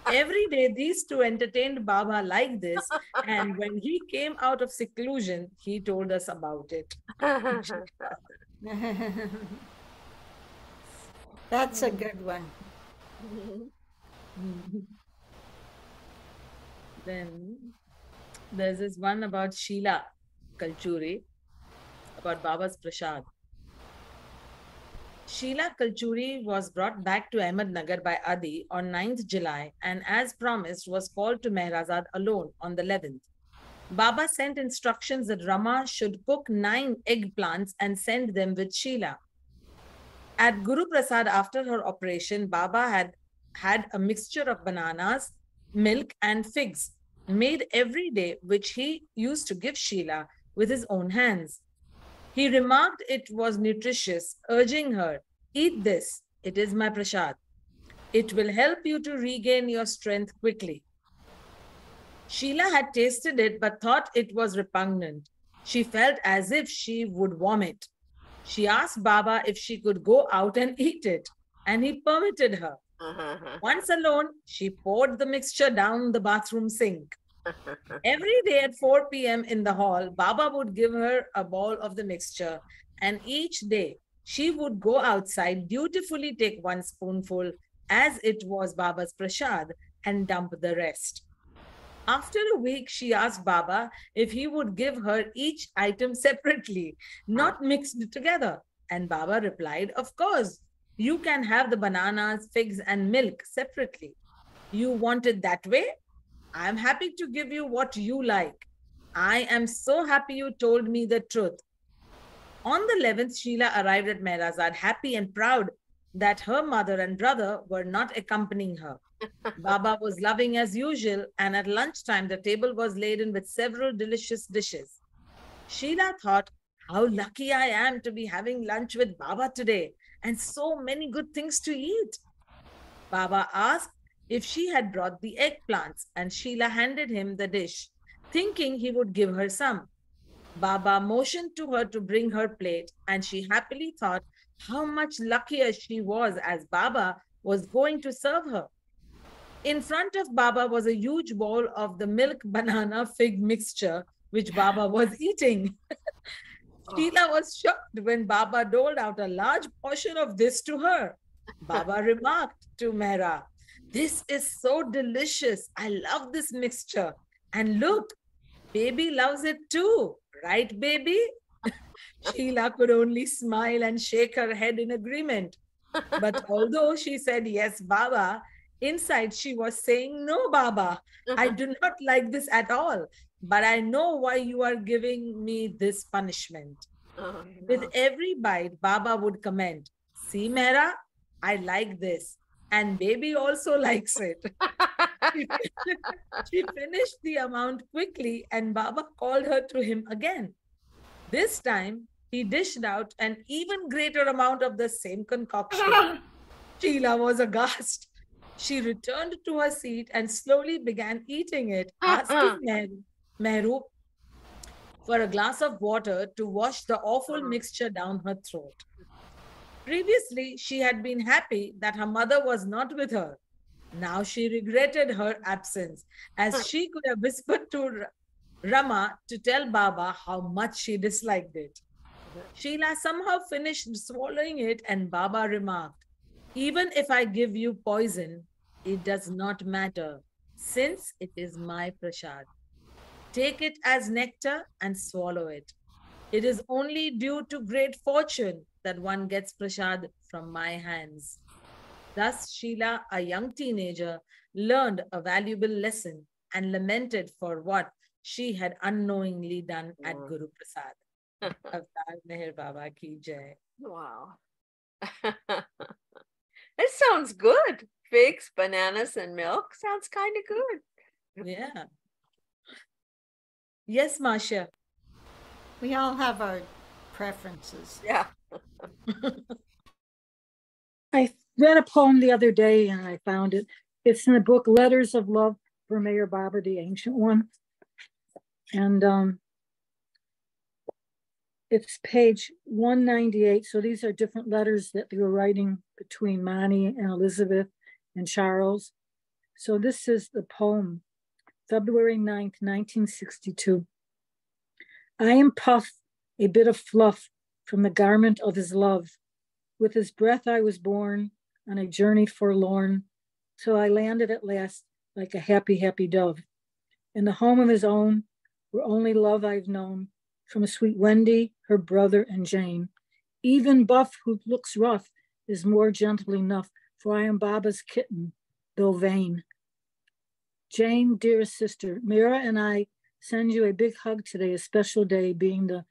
Every day, these two entertained Baba like this, and when he came out of seclusion, he told us about it. That's a good one. Then there's this one about Sheila Kalchuri, about Baba's Prasad. Sheila Kalchuri was brought back to Ahmednagar by Adi on 9th July and as promised was called to Mehrazad alone on the 11th. Baba sent instructions that Rama should cook 9 eggplants and send them with Sheila. At Guru Prasad after her operation, Baba had a mixture of bananas, milk and figs made every day, which he used to give Sheila with his own hands. He remarked it was nutritious, urging her, "Eat this, it is my prasad. It will help you to regain your strength quickly." Sheila had tasted it but thought it was repugnant. She felt as if she would vomit. She asked Baba if she could go out and eat it, and he permitted her. Once alone, she poured the mixture down the bathroom sink. Every day at 4 p.m. in the hall, Baba would give her a bowl of the mixture, and each day she would go outside, dutifully take 1 spoonful, as it was Baba's prasad, and dump the rest. After a week, she asked Baba if he would give her each item separately, not mixed together. And Baba replied, "Of course, you can have the bananas, figs, and milk separately. You want it that way?" I'm happy to give you what you like. I am so happy you told me the truth. On the 11th, Sheila arrived at Mehrazad, happy and proud that her mother and brother were not accompanying her. Baba was loving as usual, and at lunchtime, the table was laden with several delicious dishes. Sheila thought, how lucky I am to be having lunch with Baba today, and so many good things to eat. Baba asked if she had brought the eggplants, and Sheila handed him the dish, thinking he would give her some. Baba motioned to her to bring her plate, and she happily thought how much luckier she was as Baba was going to serve her. In front of Baba was a huge bowl of the milk banana fig mixture, which Baba was eating. Sheila was shocked when Baba doled out a large portion of this to her. Baba remarked to Mehra, "This is so delicious. I love this mixture. And look, baby loves it too. Right, baby?" Sheila could only smile and shake her head in agreement. But although she said, "Yes, Baba," inside she was saying, "No, Baba, I do not like this at all. But I know why you are giving me this punishment." Oh, With no. every bite, Baba would comment, "See, Mera, I like this. And baby also likes it." She she finished the amount quickly, and Baba called her to him again. This time, he dished out an even greater amount of the same concoction. Sheila was aghast. She returned to her seat and slowly began eating it, asking Mehru for a glass of water to wash the awful mixture down her throat. Previously, she had been happy that her mother was not with her. Now she regretted her absence, as she could have whispered to Rama to tell Baba how much she disliked it. Sheila somehow finished swallowing it, and Baba remarked, "Even if I give you poison, it does not matter, since it is my prasad. Take it as nectar and swallow it. It is only due to great fortune that one gets prasad from my hands." Thus, Sheila, a young teenager, learned a valuable lesson and lamented for what she had unknowingly done at Guru Prasad. Avtar Meher Baba ki jai. Wow. It sounds good. Figs, bananas, and milk sounds kind of good. Yeah. Yes, Masha. We all have our preferences. Yeah. I read a poem the other day and I found it. It's in the book Letters of Love for Meher Baba, the ancient one. And it's page 198. So these are different letters that they were writing between Mani and Elizabeth and Charles. So this is the poem, February 9th, 1962. I am Puff, a bit of fluff from the garment of his love. With his breath I was born on a journey forlorn, till I landed at last like a happy, happy dove. In the home of his own, where only love I've known, from sweet Wendy, her brother, and Jane. Even Buff, who looks rough, is more gentle enough, for I am Baba's kitten, though vain. Jane, dearest sister, Mira and I send you a big hug today, a special day, being the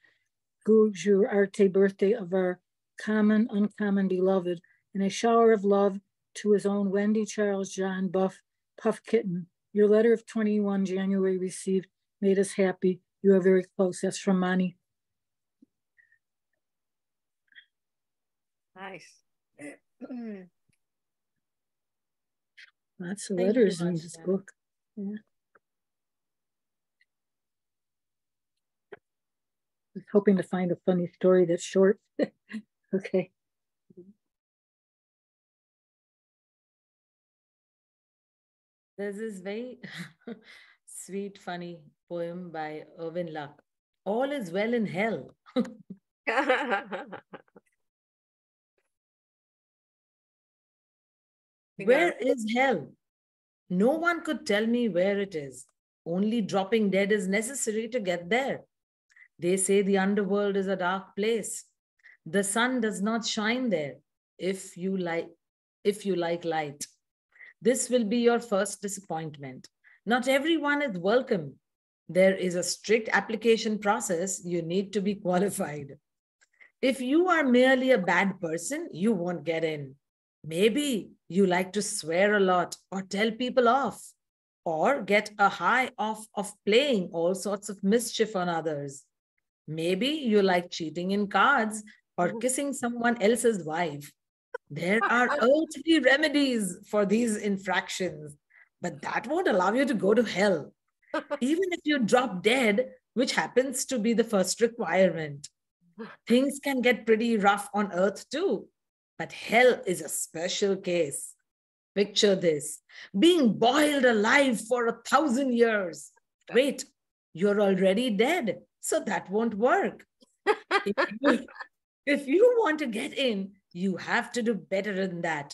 Guju Arte birthday of our common, uncommon beloved, and a shower of love to his own Wendy, Charles, John, Buff, Puff Kitten. Your letter of 21 January received made us happy. You are very close. That's from Mani. Nice. Lots of Thank you, letters in this Masha. book. Yeah. I was hoping to find a funny story that's short. Okay. There's this very sweet, funny poem by Irwin Luck. All is well in hell. Where is hell? No one could tell me where it is. Only dropping dead is necessary to get there. They say the underworld is a dark place. The sun does not shine there if you like light. This will be your first disappointment. Not everyone is welcome. There is a strict application process. You need to be qualified. If you are merely a bad person, you won't get in. Maybe you like to swear a lot or tell people off or get a high off of playing all sorts of mischief on others. Maybe you like cheating in cards or kissing someone else's wife. There are earthly remedies for these infractions, but that won't allow you to go to hell. Even if you drop dead, which happens to be the first requirement. Things can get pretty rough on earth too, but hell is a special case. Picture this, being boiled alive for 1,000 years. Wait, you're already dead, so that won't work. If you want to get in, you have to do better than that.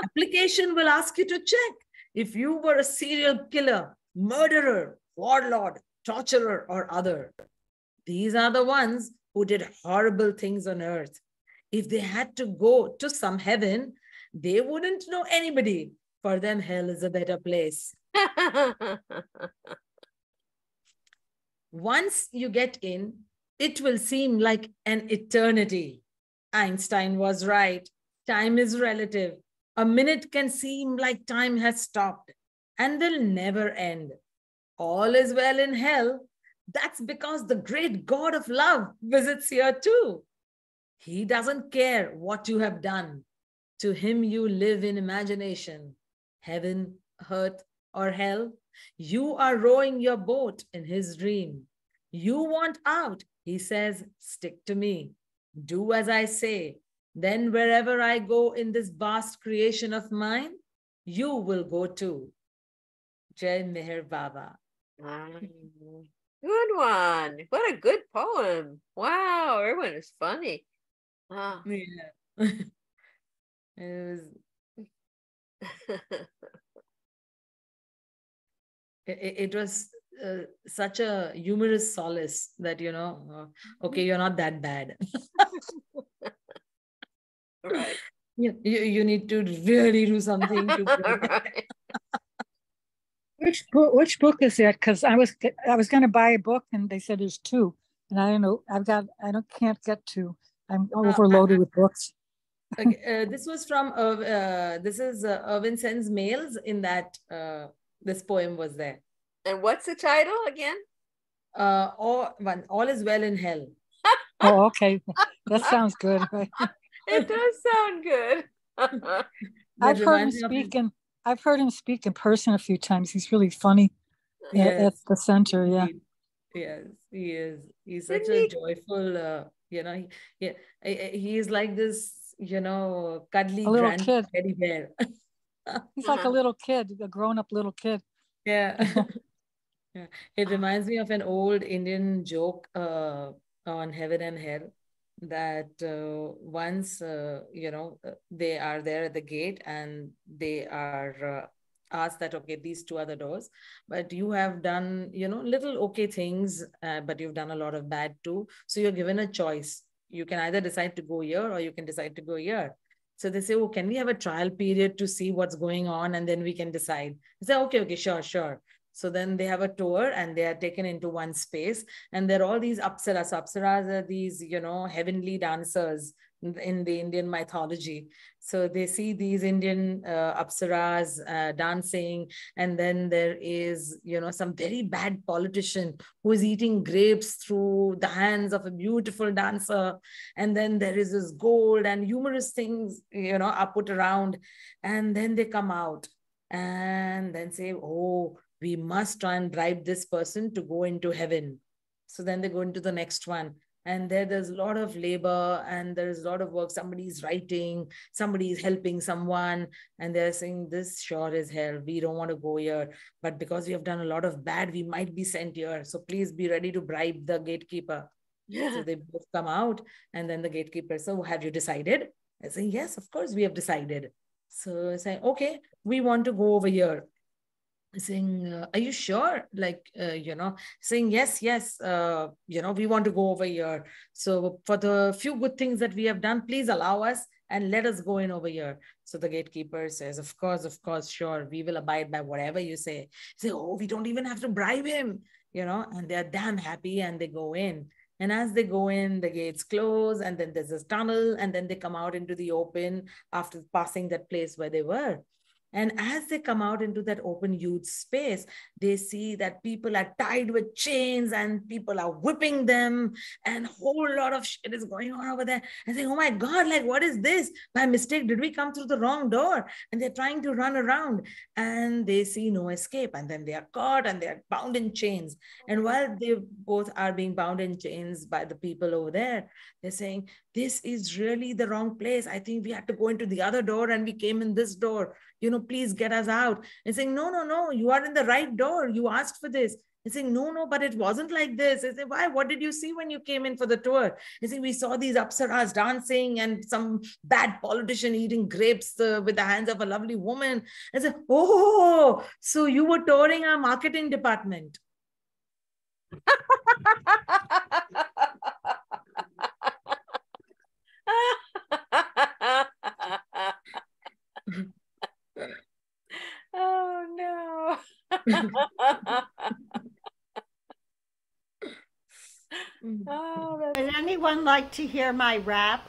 Application will ask you to check if you were a serial killer, murderer, warlord, torturer, or other. These are the ones who did horrible things on earth. If they had to go to some heaven, they wouldn't know anybody. For them, hell is a better place. Once you get in, it will seem like an eternity. Einstein was right. Time is relative. A minute can seem like time has stopped and will never end. All is well in hell. That's because the great God of love visits here too. He doesn't care what you have done. To him, you live in imagination. Heaven, earth, or hell, you are rowing your boat in his dream. You want out. He says, stick to me. Do as I say. Then wherever I go in this vast creation of mine, you will go too. Jai Meher Baba. Good one. What a good poem. Wow, everyone is funny. Ah. Yeah. It was such a humorous solace that, okay, you're not that bad. Right. You need to really do something to Right. Which book is that? Because I was going to buy a book and they said there's two, and I don't know. Can't get to. I'm overloaded with books. This was from this is Irvin Sen's Mails. In that this poem was there. And what's the title again? All is well in hell. Oh, okay, that sounds good. Right? It does sound good. I've heard him speak in person a few times. He's really funny. Yes. At the center. Yeah. Yes, he is. He's such a joyful. He is like this. Cuddly little kid. Teddy bear. He's like a little kid, a grown-up little kid. Yeah. Yeah. It reminds me of an old Indian joke on heaven and hell, that once, they are there at the gate and they are asked that, okay, these two are the doors, but you have done, little okay things, but you've done a lot of bad too. So you're given a choice. You can either decide to go here or you can decide to go here. So they say, oh, can we have a trial period to see what's going on? And then we can decide. They say, okay, sure. So then they have a tour and they are taken into one space. And there are all these apsaras. Apsaras are these, heavenly dancers in the Indian mythology. So they see these Indian apsaras dancing. And then there is, some very bad politician who is eating grapes through the hands of a beautiful dancer. And then there is this gold and humorous things, are put around. And then they come out and then say, oh, we must try and bribe this person to go into heaven. So then they go into the next one. And there's a lot of labor and there's a lot of work. Somebody's writing, somebody's helping someone. And they're saying, this sure is hell. We don't want to go here. But because we have done a lot of bad, we might be sent here. So please be ready to bribe the gatekeeper. Yeah. So they both come out. And then the gatekeeper says, so have you decided? I say, yes, of course we have decided. So I say, okay, we want to go over here. Saying, are you sure? Saying, yes, we want to go over here. So for the few good things that we have done, please allow us and let us go in over here. So the gatekeeper says, of course, sure, we will abide by whatever you say. Say, oh, we don't even have to bribe him, and they're damn happy, and they go in. And as they go in, the gates close, and then there's this tunnel, and then they come out into the open after passing that place where they were. And as they come out into that open, huge space, they see that people are tied with chains and people are whipping them, and a whole lot of shit is going on over there. And saying, oh my God, like, what is this? By mistake, did we come through the wrong door? And they're trying to run around, and they see no escape. And then they are caught and they are bound in chains. And while they both are being bound in chains by the people over there, they're saying, this is really the wrong place. I think we had to go into the other door and we came in this door. Please get us out. And saying, no, you are in the right door. You asked for this. And saying, no, but it wasn't like this. I say, why? What did you see when you came in for the tour? I say, we saw these apsaras dancing and some bad politician eating grapes with the hands of a lovely woman. I said, oh, so you were touring our marketing department. Oh no. Would anyone like to hear my rap?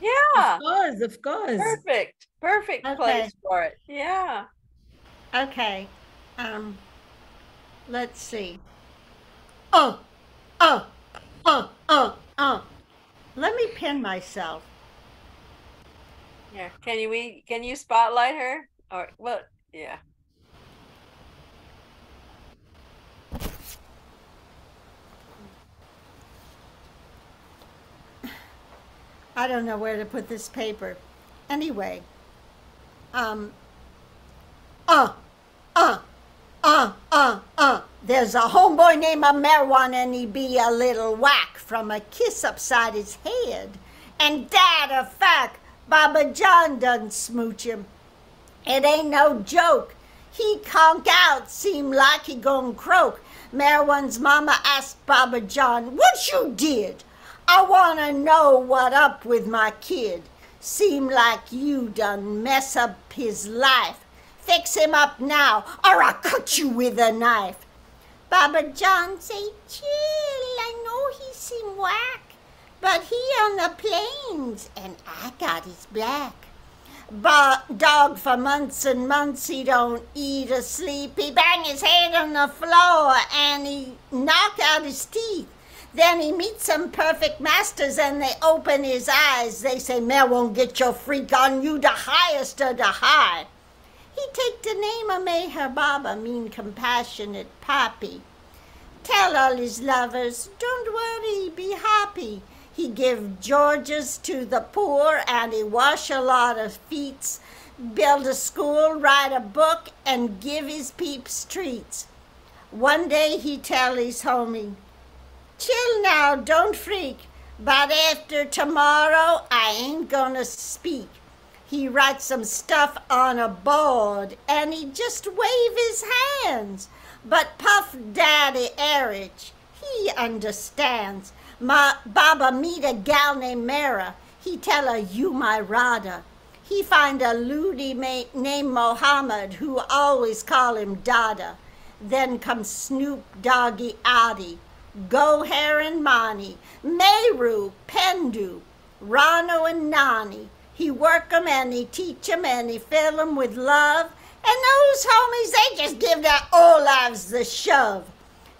Yeah. Of course. Perfect place for it. Yeah. Okay. Let's see. Let me pin myself. Yeah. Can you spotlight her? Or well, yeah. I don't know where to put this paper. Anyway. There's a homeboy named Marijuana, and he be a little whack from a kiss upside his head. And that a fact, Baba John done smooch him. It ain't no joke. He conk out, seem like he gon' croak. Marijuana's mama asked Baba John, what you did? I wanna know what up with my kid. Seem like you done mess up his life. Fix him up now, or I'll cut you with a knife. Baba John say, chill, I know he seem whack, but he on the plains, and I got his black. But dog for months and months, he don't eat or sleep. He bang his head on the floor, and he knock out his teeth. Then he meets some perfect masters, and they open his eyes. They say, Mel won't get your freak on you, the highest of the high. He take the name of Meher Baba, mean compassionate pappy. Tell all his lovers, don't worry, be happy. He give Georges to the poor, and he wash a lot of feet, build a school, write a book, and give his peeps treats. One day he tell his homie, chill now, don't freak, but after tomorrow I ain't gonna speak. He writes some stuff on a board, and he just wave his hands. But Puff Daddy Erich, he understands. My Baba meet a gal named Mara. He tell her, you my Radha. He find a loody named Mohammed, who always call him Dada. Then comes Snoop Doggy Adi, Goher and Mani, Meru, Pendu, Rano and Nani. He work 'em and he teach 'em and he fill 'em with love. And those homies, they just give their old lives the shove.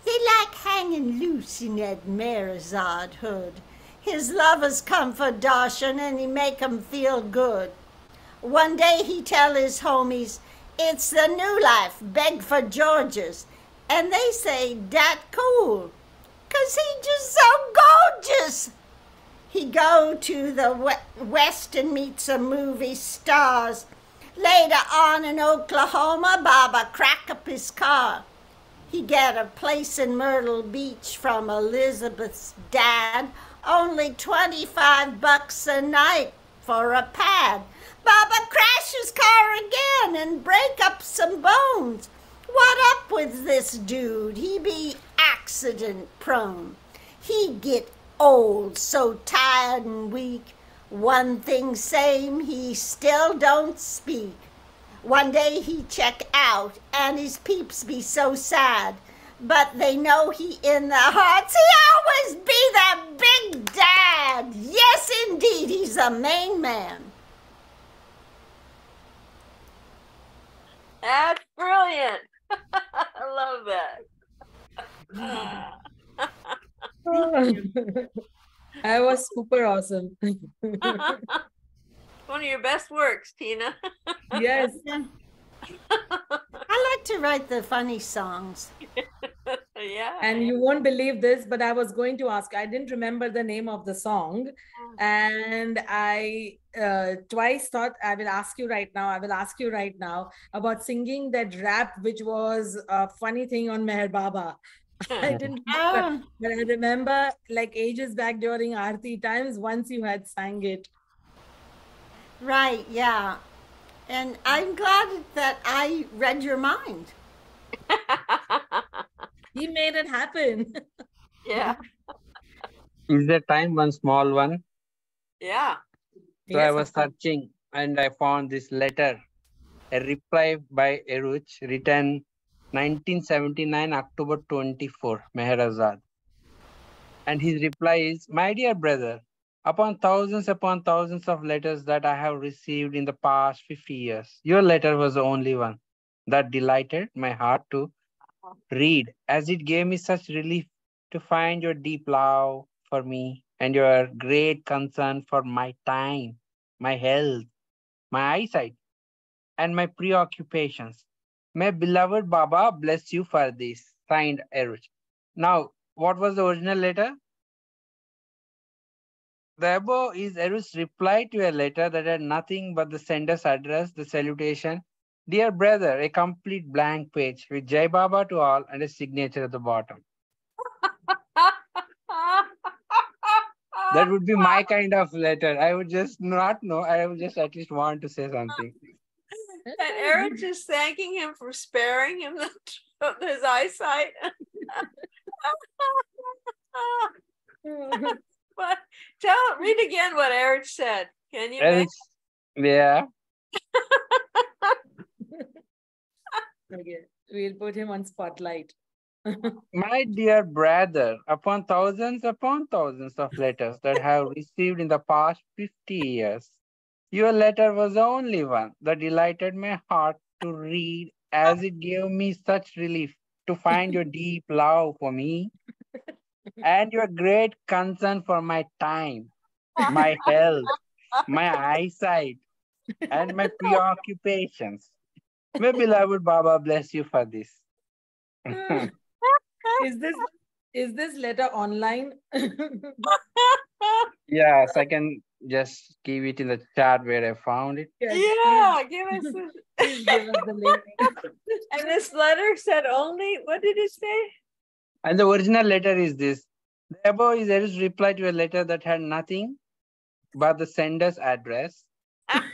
They like hanging loose in that Marazad hood. His lovers come for Darshan and he make 'em feel good. One day he tell his homies, it's the new life, beg for Georges. And they say, that cool, 'cause he just so gorgeous. He go to the West and meet some movie stars. Later on in Oklahoma, Baba crack up his car. He get a place in Myrtle Beach from Elizabeth's dad, only $25 a night for a pad. Baba crash his car again and break up some bones. What up with this dude? He be accident prone. He get old, so tired and weak. One thing same, he still don't speak. One day he check out, and his peeps be so sad. But they know he in the hearts, he always be the big dad. Yes, indeed, he's the main man. That's brilliant. I love that. I was super awesome. One of your best works, Tina. Yes. I like to write the funny songs. Yeah. And you won't believe this, but I was going to ask, I didn't remember the name of the song. And I twice thought I will ask you right now. I will ask you right now about singing that rap, which was a funny thing on Meher Baba. I didn't remember, but I remember like ages back during Aarti times, once you had sang it. Right, yeah. And I'm glad that I read your mind. He made it happen. Yeah. Is there time? One small one. Yeah. So I was searching and I found this letter, a reply by Eruch, written 1979, October 24, Meher. And his reply is, "My dear brother, upon thousands of letters that I have received in the past 50 years, your letter was the only one that delighted my heart to read, as it gave me such relief to find your deep love for me and your great concern for my time, my health, my eyesight, and my preoccupations. May beloved Baba bless you for this." Signed, Eruch. Now, what was the original letter? The above is Eruch's reply to a letter that had nothing but the sender's address, the salutation, "Dear brother," a complete blank page with Jai Baba to all and a signature at the bottom. That would be my kind of letter. I would just not know. I would just at least want to say something. And Eric just thanking him for sparing him his eyesight. But read again what Eric said. Can you? Eric, yeah. Okay, we'll put him on spotlight. My dear brother, upon thousands of letters that I have received in the past 50 years, your letter was the only one that delighted my heart to read, as it gave me such relief to find your deep love for me and your great concern for my time, my health, my eyesight, and my preoccupations. May beloved Baba bless you for this. Is this letter online? Yes, I can just give it in the chat where I found it. Yes, yeah, give us please give us the link. And this letter said only, what did it say? And the original letter is this. The above is Eric's reply to a letter that had nothing but the sender's address,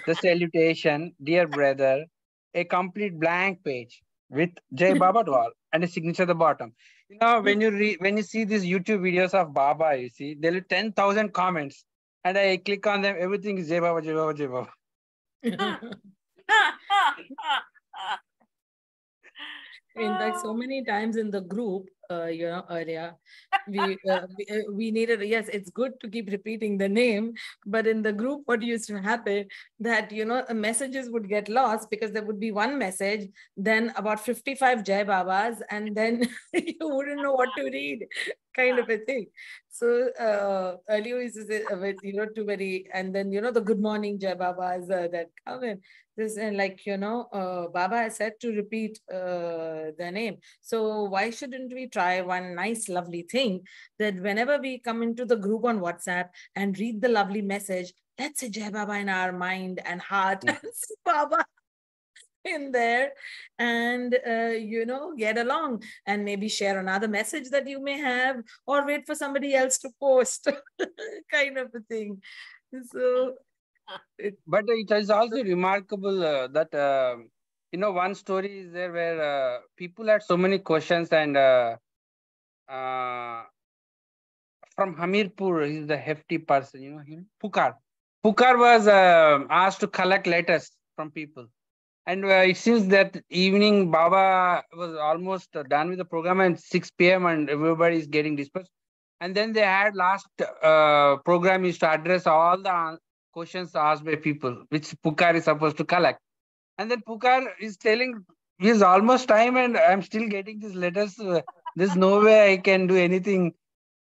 the salutation, "Dear brother," a complete blank page with Jai Baba to all and a signature at the bottom. You know, when you see these YouTube videos of Baba, you see there are 10,000 comments, and I click on them. Everything is Jai Baba, Jai Baba, Jai Baba. In fact, so many times in the group, earlier, we needed, yes, it's good to keep repeating the name, but in the group, what used to happen that, messages would get lost because there would be one message, then about 55 Jai Babas, and then you wouldn't know what to read, kind of a thing. So earlier is too many, and then, the good morning Jai Babas that come in. This and Baba has said to repeat the name. So why shouldn't we try one nice, lovely thing that whenever we come into the group on WhatsApp and read the lovely message, let's say Jai Baba in our mind and heart and see Baba in there and, get along and maybe share another message that you may have or wait for somebody else to post kind of a thing. So but it is also remarkable that one story is there where people had so many questions, and from Hamirpur, he's the hefty person, him, Pukar. Pukar was asked to collect letters from people. And it seems that evening Baba was almost done with the program at 6 p.m. and everybody is getting dispersed. And then they had last program is to address all the questions asked by people, which Pukar is supposed to collect. And then Pukar is telling, it's almost time and I'm still getting these letters. There's no way I can do anything.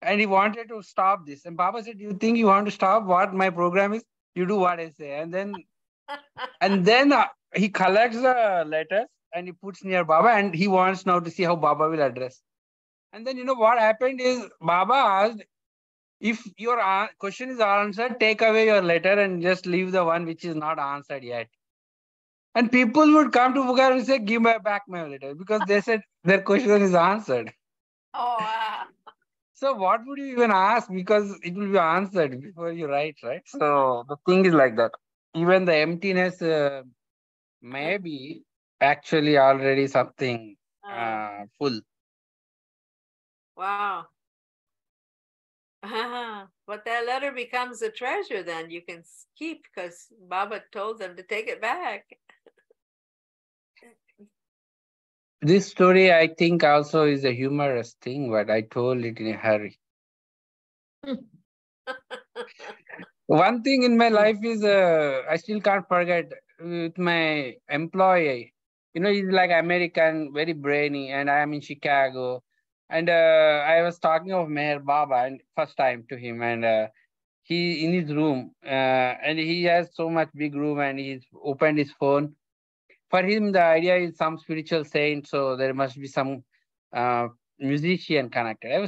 And he wanted to stop this. And Baba said, you think you want to stop what my program is? You do what I say. And then he collects the letters and he puts near Baba and he wants now to see how Baba will address. And then what happened is Baba asked, if your question is answered, take away your letter and just leave the one which is not answered yet. And people would come to Bukar and say, give me back my letter because they said their question is answered. Oh, wow. So what would you even ask? Because it will be answered before you write, right? So the thing is like that. Even the emptiness may be actually already something full. Wow. But that letter becomes a treasure then you can keep because Baba told them to take it back. This story, I think, also is a humorous thing, but I told it in a hurry. One thing in my life is I still can't forget with my employee. He's like American, very brainy, and I am in Chicago. And I was talking of Meher Baba and first time to him, and he in his room, and he has so much big room, and he's opened his phone. For him, the idea is some spiritual saint, so there must be some musician connected. I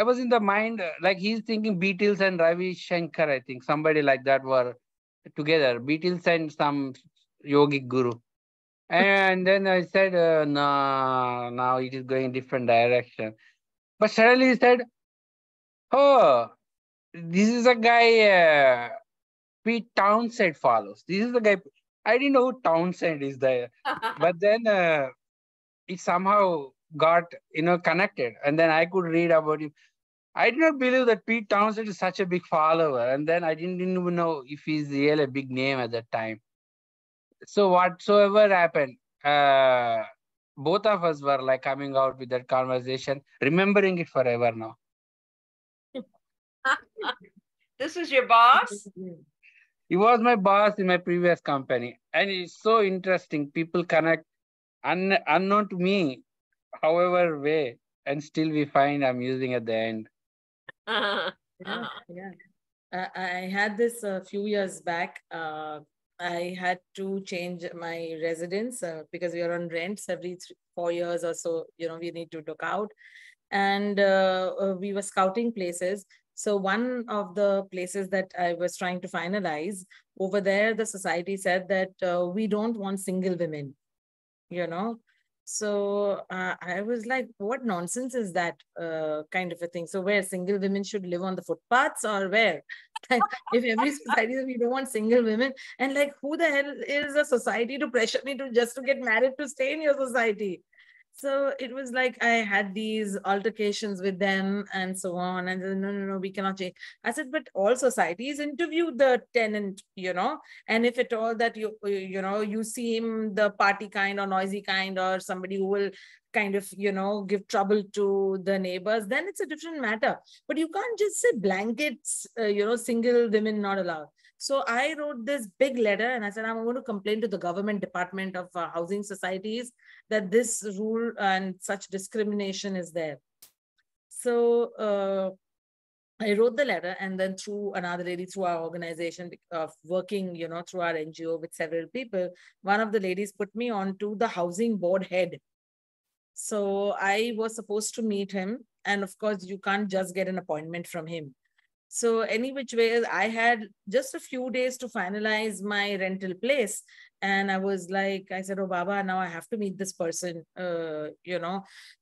was in the mind, like he's thinking Beatles and Ravi Shankar, I think, somebody like that were together, Beatles and some yogic guru. And then I said, no, now it is going different direction. But suddenly he said, oh, this is a guy Pete Townsend follows. This is the guy. I didn't know who Townsend is there. But then it somehow got, connected. And then I could read about him. I did not believe that Pete Townsend is such a big follower. And then I didn't even know if he's really a big name at that time. So whatsoever happened, both of us were like coming out with that conversation, remembering it forever now. This is your boss? He was my boss in my previous company. And it's so interesting. People connect unknown to me, however way, and still we find amusing at the end. Yeah. I had this a few years back. I had to change my residence because we are on rents every 4 years or so. We need to look out. And we were scouting places. So one of the places that I was trying to finalize, over there, the society said that we don't want single women, So I was like, what nonsense is that kind of a thing? So where single women should live on the footpaths or where? If every society says we don't want single women, and like who the hell is a society to pressure me to just to get married to stay in your society? So it was like I had these altercations with them and so on. And then, no, we cannot change. I said, but all societies interview the tenant, and if at all that you see him the party kind or noisy kind or somebody who will kind of, give trouble to the neighbors, then it's a different matter. But you can't just say blankets, single women not allowed. So I wrote this big letter and I said, I'm going to complain to the government department of housing societies that this rule and such discrimination is there. So I wrote the letter, and then through another lady, through our organization of working, through our NGO with several people, one of the ladies put me on to the housing board head. So I was supposed to meet him. And of course, you can't just get an appointment from him. So any which way, I had just a few days to finalize my rental place. And I was like, I said, oh, Baba, now I have to meet this person,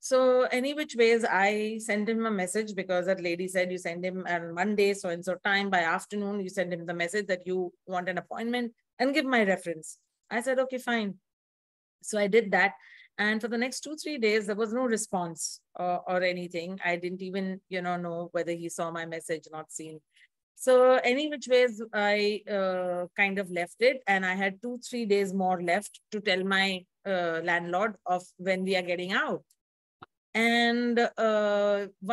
So any which ways, I sent him a message because that lady said you send him on Monday, so and so time by afternoon, you send him the message that you want an appointment and give my reference. I said, okay, fine. So I did that. And for the next 2-3 days, there was no response or anything. I didn't even, know whether he saw my message, not seen. So any which ways, I kind of left it, and I had 2-3 days more left to tell my landlord of when we are getting out. And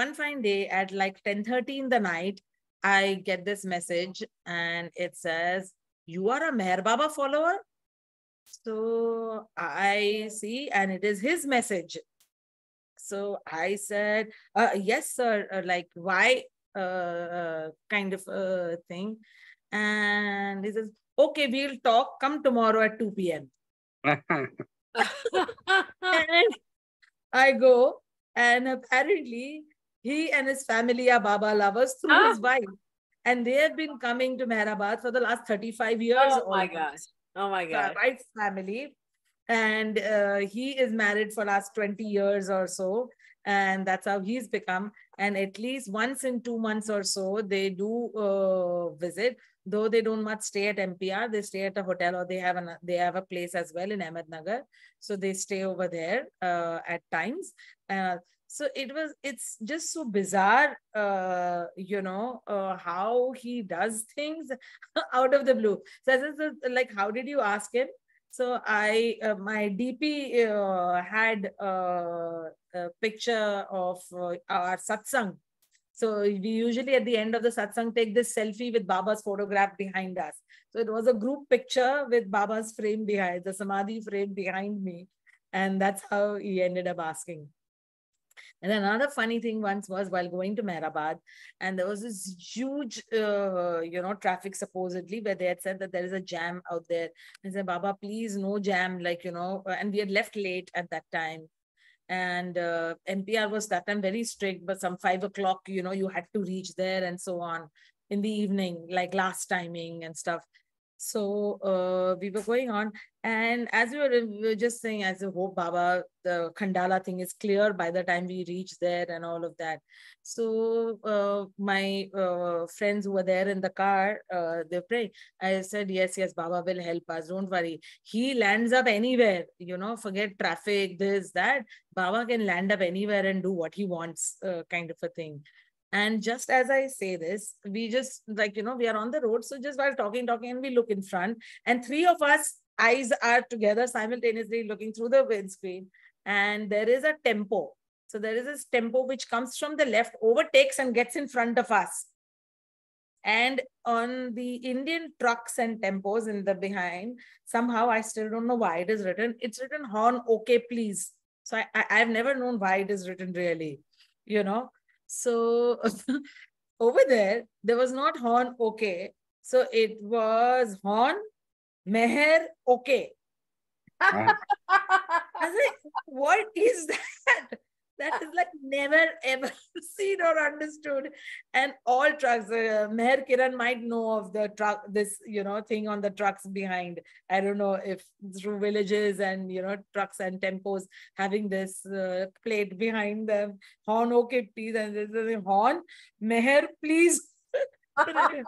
one fine day at like 10:30 in the night, I get this message and it says, "You are a Meher Baba follower?" So I see, and it is his message. So I said, "Yes, sir." Like, why? Kind of thing. And he says, "Okay, we'll talk. Come tomorrow at 2 p.m." And I go, and apparently he and his family are Baba lovers through his wife. And they have been coming to Mehrabad for the last 35 years. Oh my almost. gosh. Oh my So our gosh. wife's family. And he is married for last 20 years or so. And that's how he's become. And at least once in 2 months or so, they do visit. Though they don't much stay at MPR, they stay at a hotel, or they have a place as well in Ahmednagar. So they stay over there at times. So it's just so bizarre, how he does things out of the blue. So, like, how did you ask him? So my DP had a picture of our satsang. So we usually at the end of the satsang take this selfie with Baba's photograph behind us. So it was a group picture with Baba's frame behind, the Samadhi frame behind me. And that's how he ended up asking. And another funny thing once was while going to Mehrabad, and there was this huge, traffic supposedly, where they had said that there is a jam out there. And I said, "Baba, please, no jam," and we had left late at that time. And MPR was that time very strict, but some 5 o'clock, you had to reach there and so on in the evening, like last timing and stuff. So we were going on, and as we were just saying, as a hope Baba, the Khandala thing is clear by the time we reach there and all of that. So my friends who were there in the car, they praying. I said, yes, Baba will help us. Don't worry. He lands up anywhere, forget traffic, this, that. Baba can land up anywhere and do what he wants, kind of a thing. And just as I say this, we just we are on the road. So just while talking, and we look in front, and 3 of us eyes are together simultaneously looking through the windscreen. And there is a tempo. So there is this tempo which comes from the left, overtakes and gets in front of us. And on the Indian trucks and tempos in the behind, somehow I still don't know why it is written. It's written horn, okay, please. So I've never known why it is written really, So over there was not horn, okay. So it was horn, meher, okay. I was like, what is that? That is like never ever seen or understood. And all trucks, Meher Kiran might know of the truck, this, thing on the trucks behind. I don't know if through villages and, trucks and tempos having this plate behind them. Horn, okay, please. And this is horn, Meher, please. And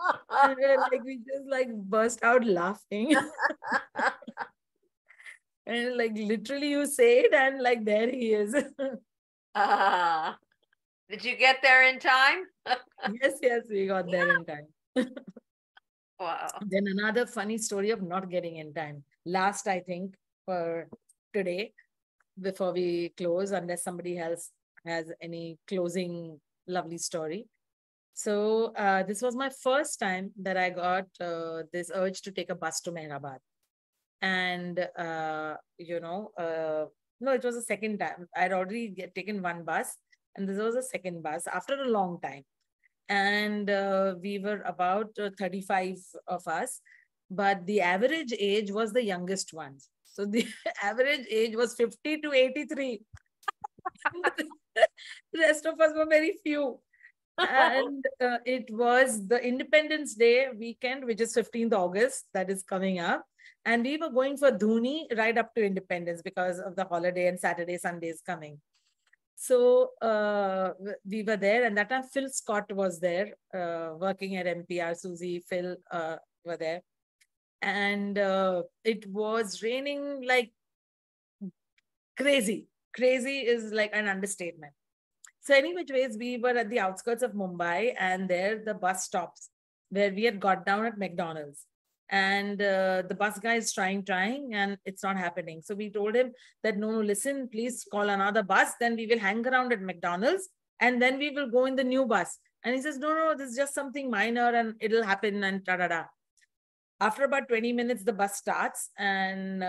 we just burst out laughing. And literally you say it and there he is. Did you get there in time? Yes, we got there in time. Wow. Then another funny story of not getting in time. Last, I think, for today, before we close, unless somebody else has any closing lovely story. So this was my first time that I got this urge to take a bus to Mehrabad. And, no, it was a second time. I'd already taken one bus, and this was a second bus after a long time. And we were about 35 of us, but the average age was the youngest one. So the average age was 50 to 83. The rest of us were very few. And it was the Independence Day weekend, which is 15th August, that is coming up. And we were going for Dhuni right up to Independence because of the holiday, and Saturday, Sunday is coming. So we were there, and that time Phil Scott was there working at MPR. Susie, Phil were there. And it was raining like crazy. Crazy is like an understatement. So any which ways, we were at the outskirts of Mumbai, and there the bus stops. where we had got down at McDonald's. And the bus guy is trying, and it's not happening. So we told him that, no, listen, please call another bus. Then we will hang around at McDonald's and then we will go in the new bus. And he says, no, this is just something minor and it'll happen and da-da-da. After about 20 minutes, the bus starts. And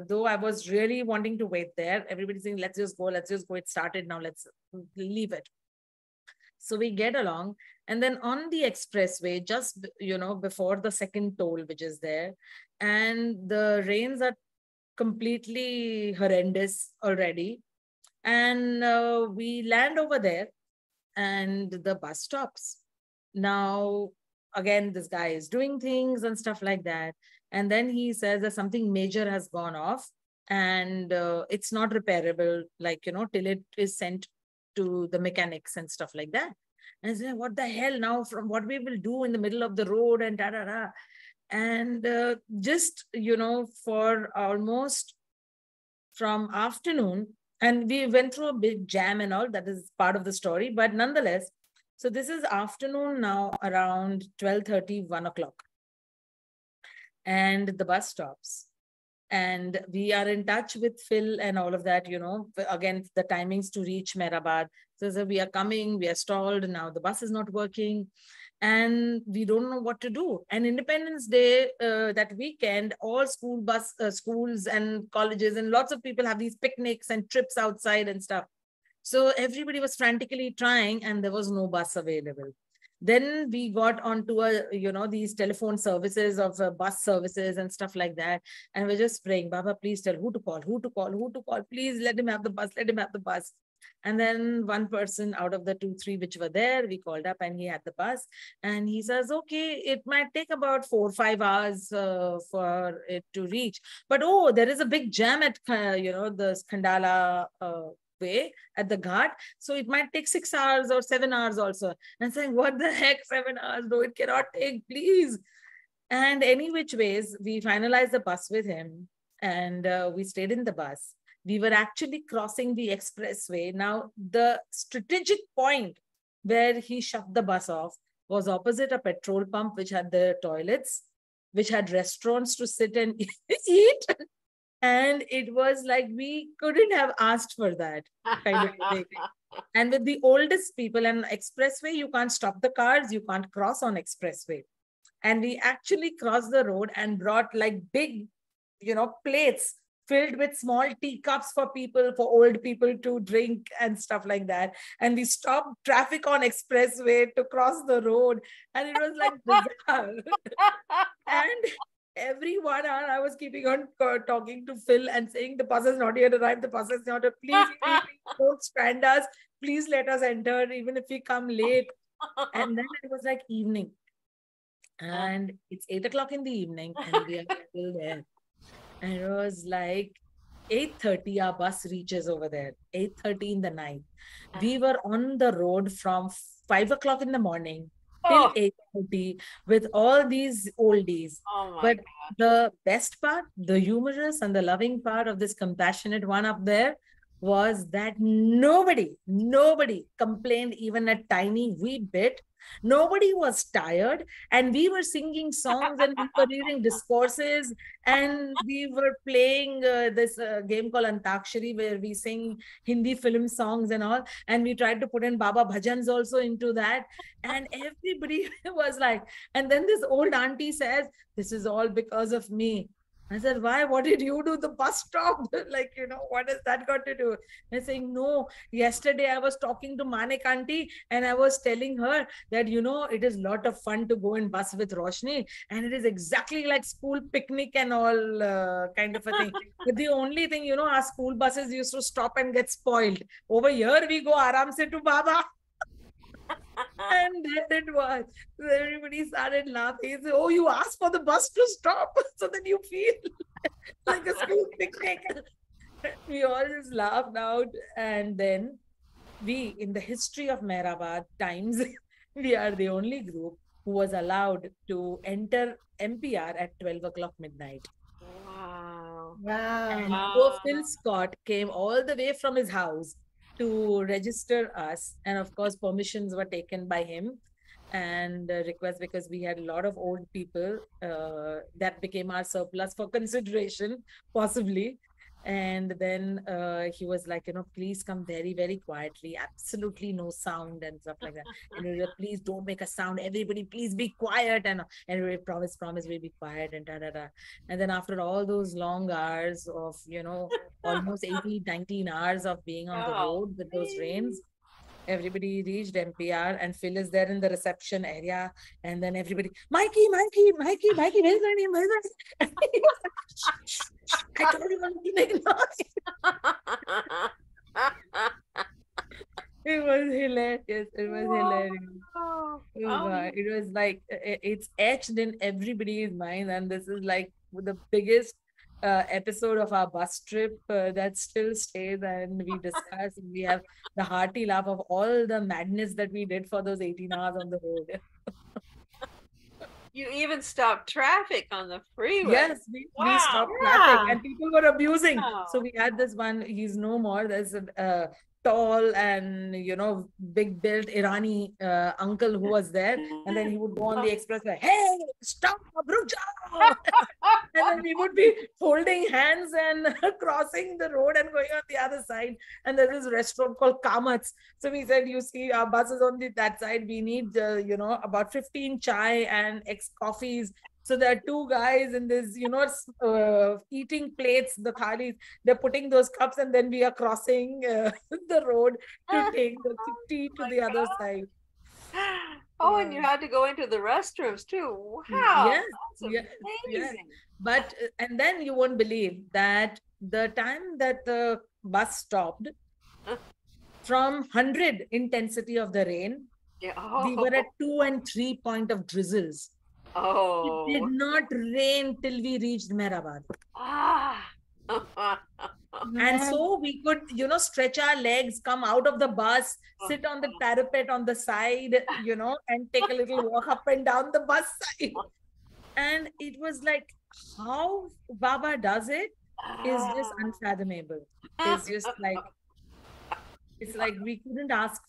though I was really wanting to wait there, everybody's saying, let's just go. It started now. Let's leave it. So we get along. And then on the expressway, just, before the second toll, which is there, and the rains are completely horrendous already. And we land over there and the bus stops. Now, again, this guy is doing things and stuff like that. And then he says that something major has gone off and it's not repairable, till it is sent to the mechanics and stuff like that. And I said, what the hell now, from what we will do in the middle of the road and da-da-da. And just, for almost from afternoon, and we went through a big jam and all, that is part of the story, but nonetheless, so this is afternoon now, around 12:30, 1 o'clock. And the bus stops. And we are in touch with Phil and all of that, again, the timings to reach Mehrabad. So we are coming, we are stalled. Now the bus is not working and we don't know what to do. And Independence Day, that weekend, all schools and colleges and lots of people have these picnics and trips outside and stuff. So everybody was frantically trying and there was no bus available. Then we got onto these telephone services of bus services and stuff like that. And we're just praying, Baba, please tell who to call. Please let him have the bus. And then one person out of the 2-3 which were there, we called up and he had the bus. And he says, okay, it might take about 4 or 5 hours for it to reach. But, there is a big jam at, the Khandala way at the ghat, so it might take 6 hours or 7 hours also. And saying, what the heck, 7 hours? No, it cannot take, please. And any which ways, we finalized the bus with him and we stayed in the bus. We were actually crossing the expressway. Now, the strategic point where he shut the bus off was opposite a petrol pump, which had the toilets, which had restaurants to sit and eat. And it was like, we couldn't have asked for that kind of thing. And with the oldest people and expressway, you can't stop the cars, you can't cross on expressway. And we actually crossed the road and brought like big, plates filled with small teacups for old people to drink and stuff like that. And we stopped traffic on expressway to cross the road. And it was like bizarre. And every 1 hour, I was keeping on talking to Phil and saying, the bus is not yet arrived. The bus is not arrived. Please, don't strand us. Please let us enter, even if we come late. And then it was like evening. And it's 8 o'clock in the evening and we are still there. And it was like 8:30, our bus reaches over there, 8:30 in the night. We were on the road from 5 o'clock in the morning till 8:30 with all these oldies. But the best part, the humorous and the loving part of this compassionate one up there was that nobody complained even a tiny wee bit. Nobody was tired, and we were singing songs and we were reading discourses, and we were playing this game called Antakshari, where we sing Hindi film songs and all, and we tried to put in Baba bhajans also into that, and everybody was like, and then this old auntie says, this is all because of me. I said, why? What did you do? The bus stopped. Like, what has that got to do? They're saying, no, yesterday I was talking to Manik auntie and I was telling her that, it is a lot of fun to go in bus with Roshani. And it is exactly like school picnic and all kind of a thing. But the only thing, our school buses used to stop and get spoiled. Over here, we go aram se to Baba. And then it was. So everybody started laughing. Said, oh, you asked for the bus to stop so that you feel like a school picnic. We all just laughed out. And then we, in the history of Mehrabad times, we are the only group who was allowed to enter MPR at 12 o'clock midnight. Wow. And Phil Scott came all the way from his house to register us, and of course permissions were taken by him, and request, because we had a lot of old people that became our surplus for consideration, possibly. And then he was like, please come very, very quietly, absolutely no sound and stuff like that. And we were, please don't make a sound, everybody, please be quiet. And everybody, promise, we'll be quiet, and da da da. And then after all those long hours of, almost 18, 19 hours of being on the road with those rains, everybody reached MPR, and Phil is there in the reception area. And then everybody, Mikey, where's my name? I told you not to make noise. It was hilarious. Oh God. It was like, it's etched in everybody's mind. And this is like the biggest episode of our bus trip that still stays, and we discuss, and we have the hearty laugh of all the madness that we did for those 18 hours on the road. You even stopped traffic on the freeway. Yes, we stopped traffic, and people were abusing. So we had this one, he's no more. There's a tall and, big built Irani uncle who was there. And then he would go on the express like, hey, stop, ruk jao. And then we would be holding hands and crossing the road and going on the other side. And there's this restaurant called Kamat's. So we said, you see, our bus is on that side. We need, about 15 chai and X coffees. So there are two guys in this, eating plates, the thalis, they're putting those cups, and then we are crossing the road to take the tea to the other side. Oh, and you had to go into the restrooms too. Wow. Yes, that's amazing. But, and then you won't believe that the time that the bus stopped, from 100 intensity of the rain, we were at 2 and 3 point of drizzles. Oh. It did not rain till we reached Mehrabad. And so we could, stretch our legs, come out of the bus, sit on the parapet on the side, and take a little walk up and down the bus side. And it was like, how Baba does it is just unfathomable. It's just like, it's like we couldn't ask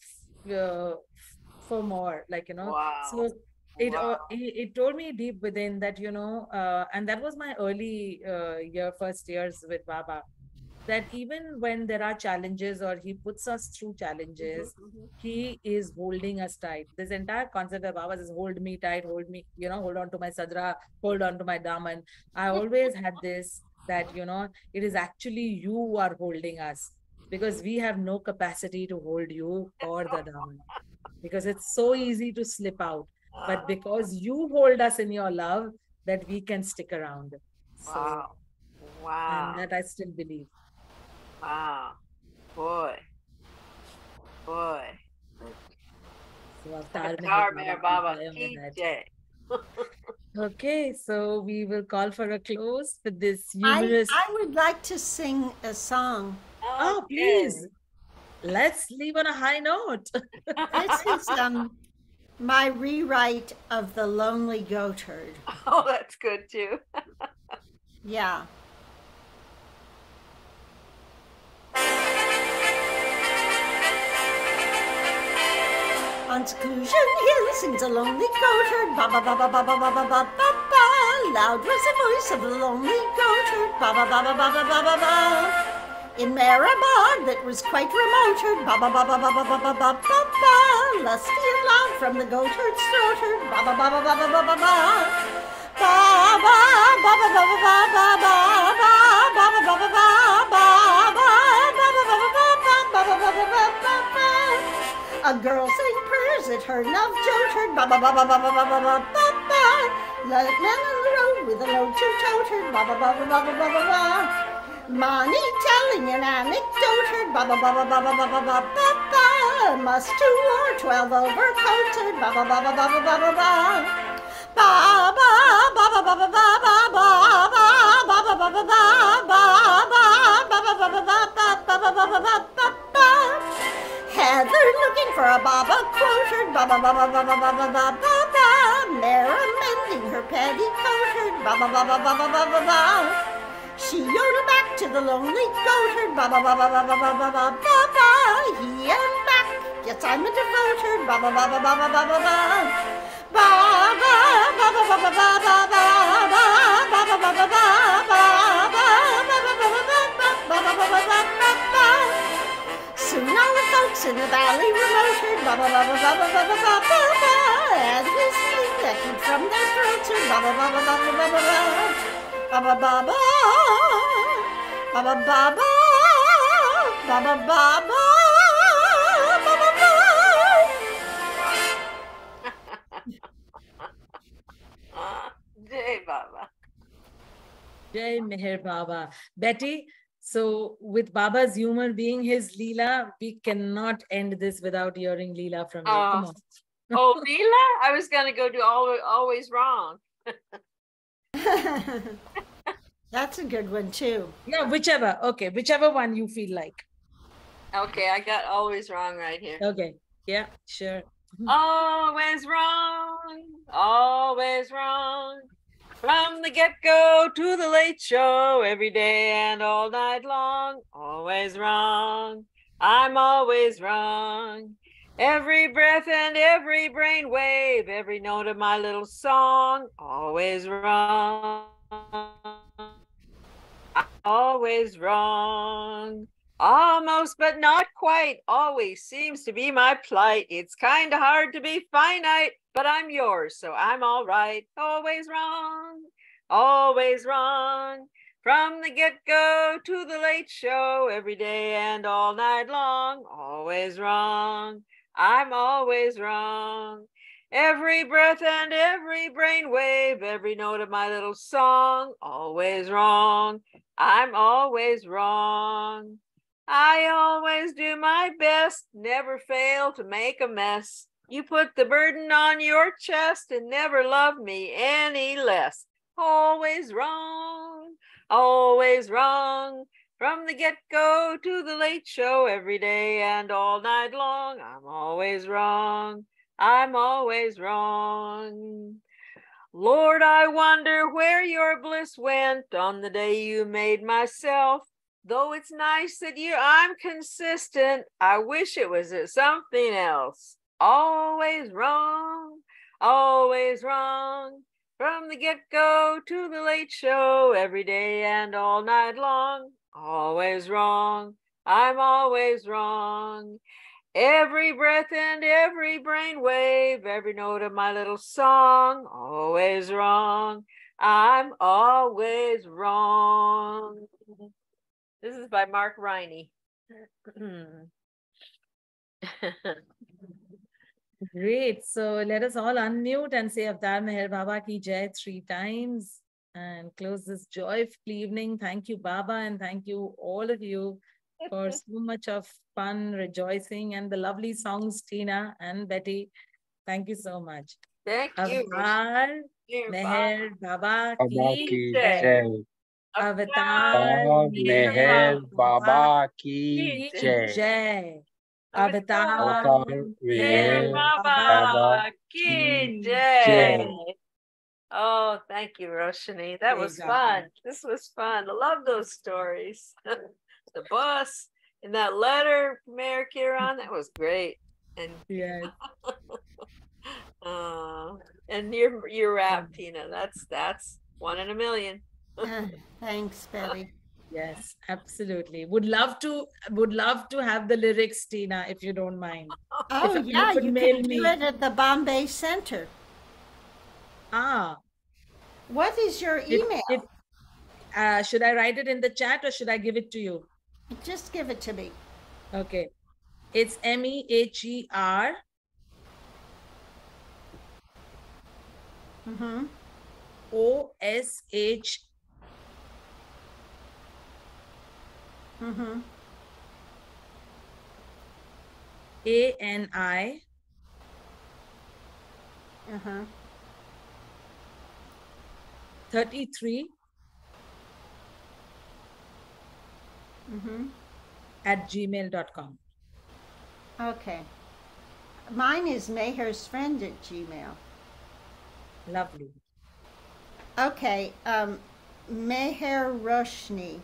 for more, Wow. So it told me deep within that, and that was my early first years with Baba, that even when there are challenges or he puts us through challenges, he is holding us tight. This entire concept of Baba is hold me tight, hold me, hold on to my sadra, hold on to my daman. I always had this, that, it is actually you who are holding us, because we have no capacity to hold you or the daman, because it's so easy to slip out. But because you hold us in your love, that we can stick around. So, Wow. And that I still believe. Wow. Boy. So Avatar Meher Baba ki jai. Okay, so we will call for a close with this humorous. I would like to sing a song. Oh, please. Let's leave on a high note. This is my rewrite of The Lonely Goatherd. Oh, that's good too. Yeah. On Seclusion Hill sings a lonely goatherd. Ba ba ba ba ba ba ba ba ba ba ba. Loud was the voice of the lonely goatherd. Ba ba ba ba ba ba ba ba ba. In Mehrabad that was quite remote, ba ba ba ba ba ba ba ba ba ba ba. Lusty and loud from the goatherd's throat, ba ba ba ba ba ba ba ba ba. Ba ba ba ba ba ba ba ba ba ba ba ba ba ba ba ba ba ba ba ba. A girl sang prayers at her love jolted, ba ba ba ba ba ba ba ba ba ba ba. Man on the road with a load to tote, ba ba ba ba ba ba ba ba ba. Money telling an anecdote, ba ba ba ba ba ba ba ba ba ba ba. Must to war 12 overcoated, ba ba ba ba ba ba ba ba ba. Ba ba ba ba ba ba ba ba ba ba ba ba ba ba ba ba. Heather looking for a baba quoted, ba ba ba ba ba ba ba ba ba ba ba. Mara mending her petticoated, ba ba ba ba ba ba ba ba ba. She yodeled back to the lonely goatherd, ba ba ba ba ba ba ba ba ba ba ba. He and back, yes I'm a devoted, Baba Baba Baba Baba Baba Baba Baba Baba Baba Baba Baba. Soon all the folks in the valley remote heard Baba Baba Baba Baba Baba and his name echoed from their throats heard Baba Baba Baba Baba Baba Baba Baba Baba Baba Baba Baba Baba. Jai Baba. Jai Meher Baba. Betty, so with Baba's humor being his Leela, we cannot end this without hearing Leela from you. Come on. Oh, Leela? I was going to go to Always Wrong. That's a good one too. Yeah, whichever. Okay, whichever one you feel like. Okay, I got Always Wrong right here. Okay. Yeah, sure. Always wrong, always wrong. From the get-go to the late show, every day and all night long. Always wrong, I'm always wrong. Every breath and every brain wave, every note of my little song. Always wrong, always wrong. Almost, but not quite, always seems to be my plight. It's kind of hard to be finite, but I'm yours, so I'm all right. Always wrong, always wrong. From the get-go to the late show, every day and all night long. Always wrong, I'm always wrong. Every breath and every brain wave, every note of my little song. Always wrong, I'm always wrong. I always do my best, never fail to make a mess. You put the burden on your chest and never love me any less. Always wrong, always wrong. From the get-go to the late show, every day and all night long. I'm always wrong, I'm always wrong. Lord, I wonder where your bliss went on the day you made myself. Though it's nice that I'm consistent, I wish it was something else. Always wrong, always wrong. From the get-go to the late show, every day and all night long. Always wrong, I'm always wrong. Every breath and every brain wave, every note of my little song. Always wrong, I'm always wrong. This is by Mark Riney. Great. So let us all unmute and say Avtar Meher Baba Ki Jai 3 times and close this joyful evening. Thank you, Baba, and thank you, all of you, for so much of fun, rejoicing, and the lovely songs, Tina and Betty. Thank you so much. Thank you. Avtar Meher Baba Baba Ki ki Jai. jai. Avatar Meher Baba ki jai. Jai. Avatar Avatar Meher Meher Baba Baba Ki Ki Jai. Jai. Oh, thank you, Roshani. That was fun. This was fun. I love those stories. The bus and that letter from Mayor Kiran, that was great. And Yes. and your rap, Tina, that's 1 in a million. Thanks, Betty. Yes, absolutely. Would love to have the lyrics, Tina, if you don't mind. Oh, If yeah, could you mail can do me. it at the Bombay Center. Ah, What is your email? should I write it in the chat or should I give it to you? Just give it to me. Okay. It's MEHER Mm-hmm. OSH Mm-hmm. ANI Uh-huh. 33 Mm-hmm. @gmail.com. Okay. Mine is Meher's friend at Gmail. Lovely. Okay. Meher Roshni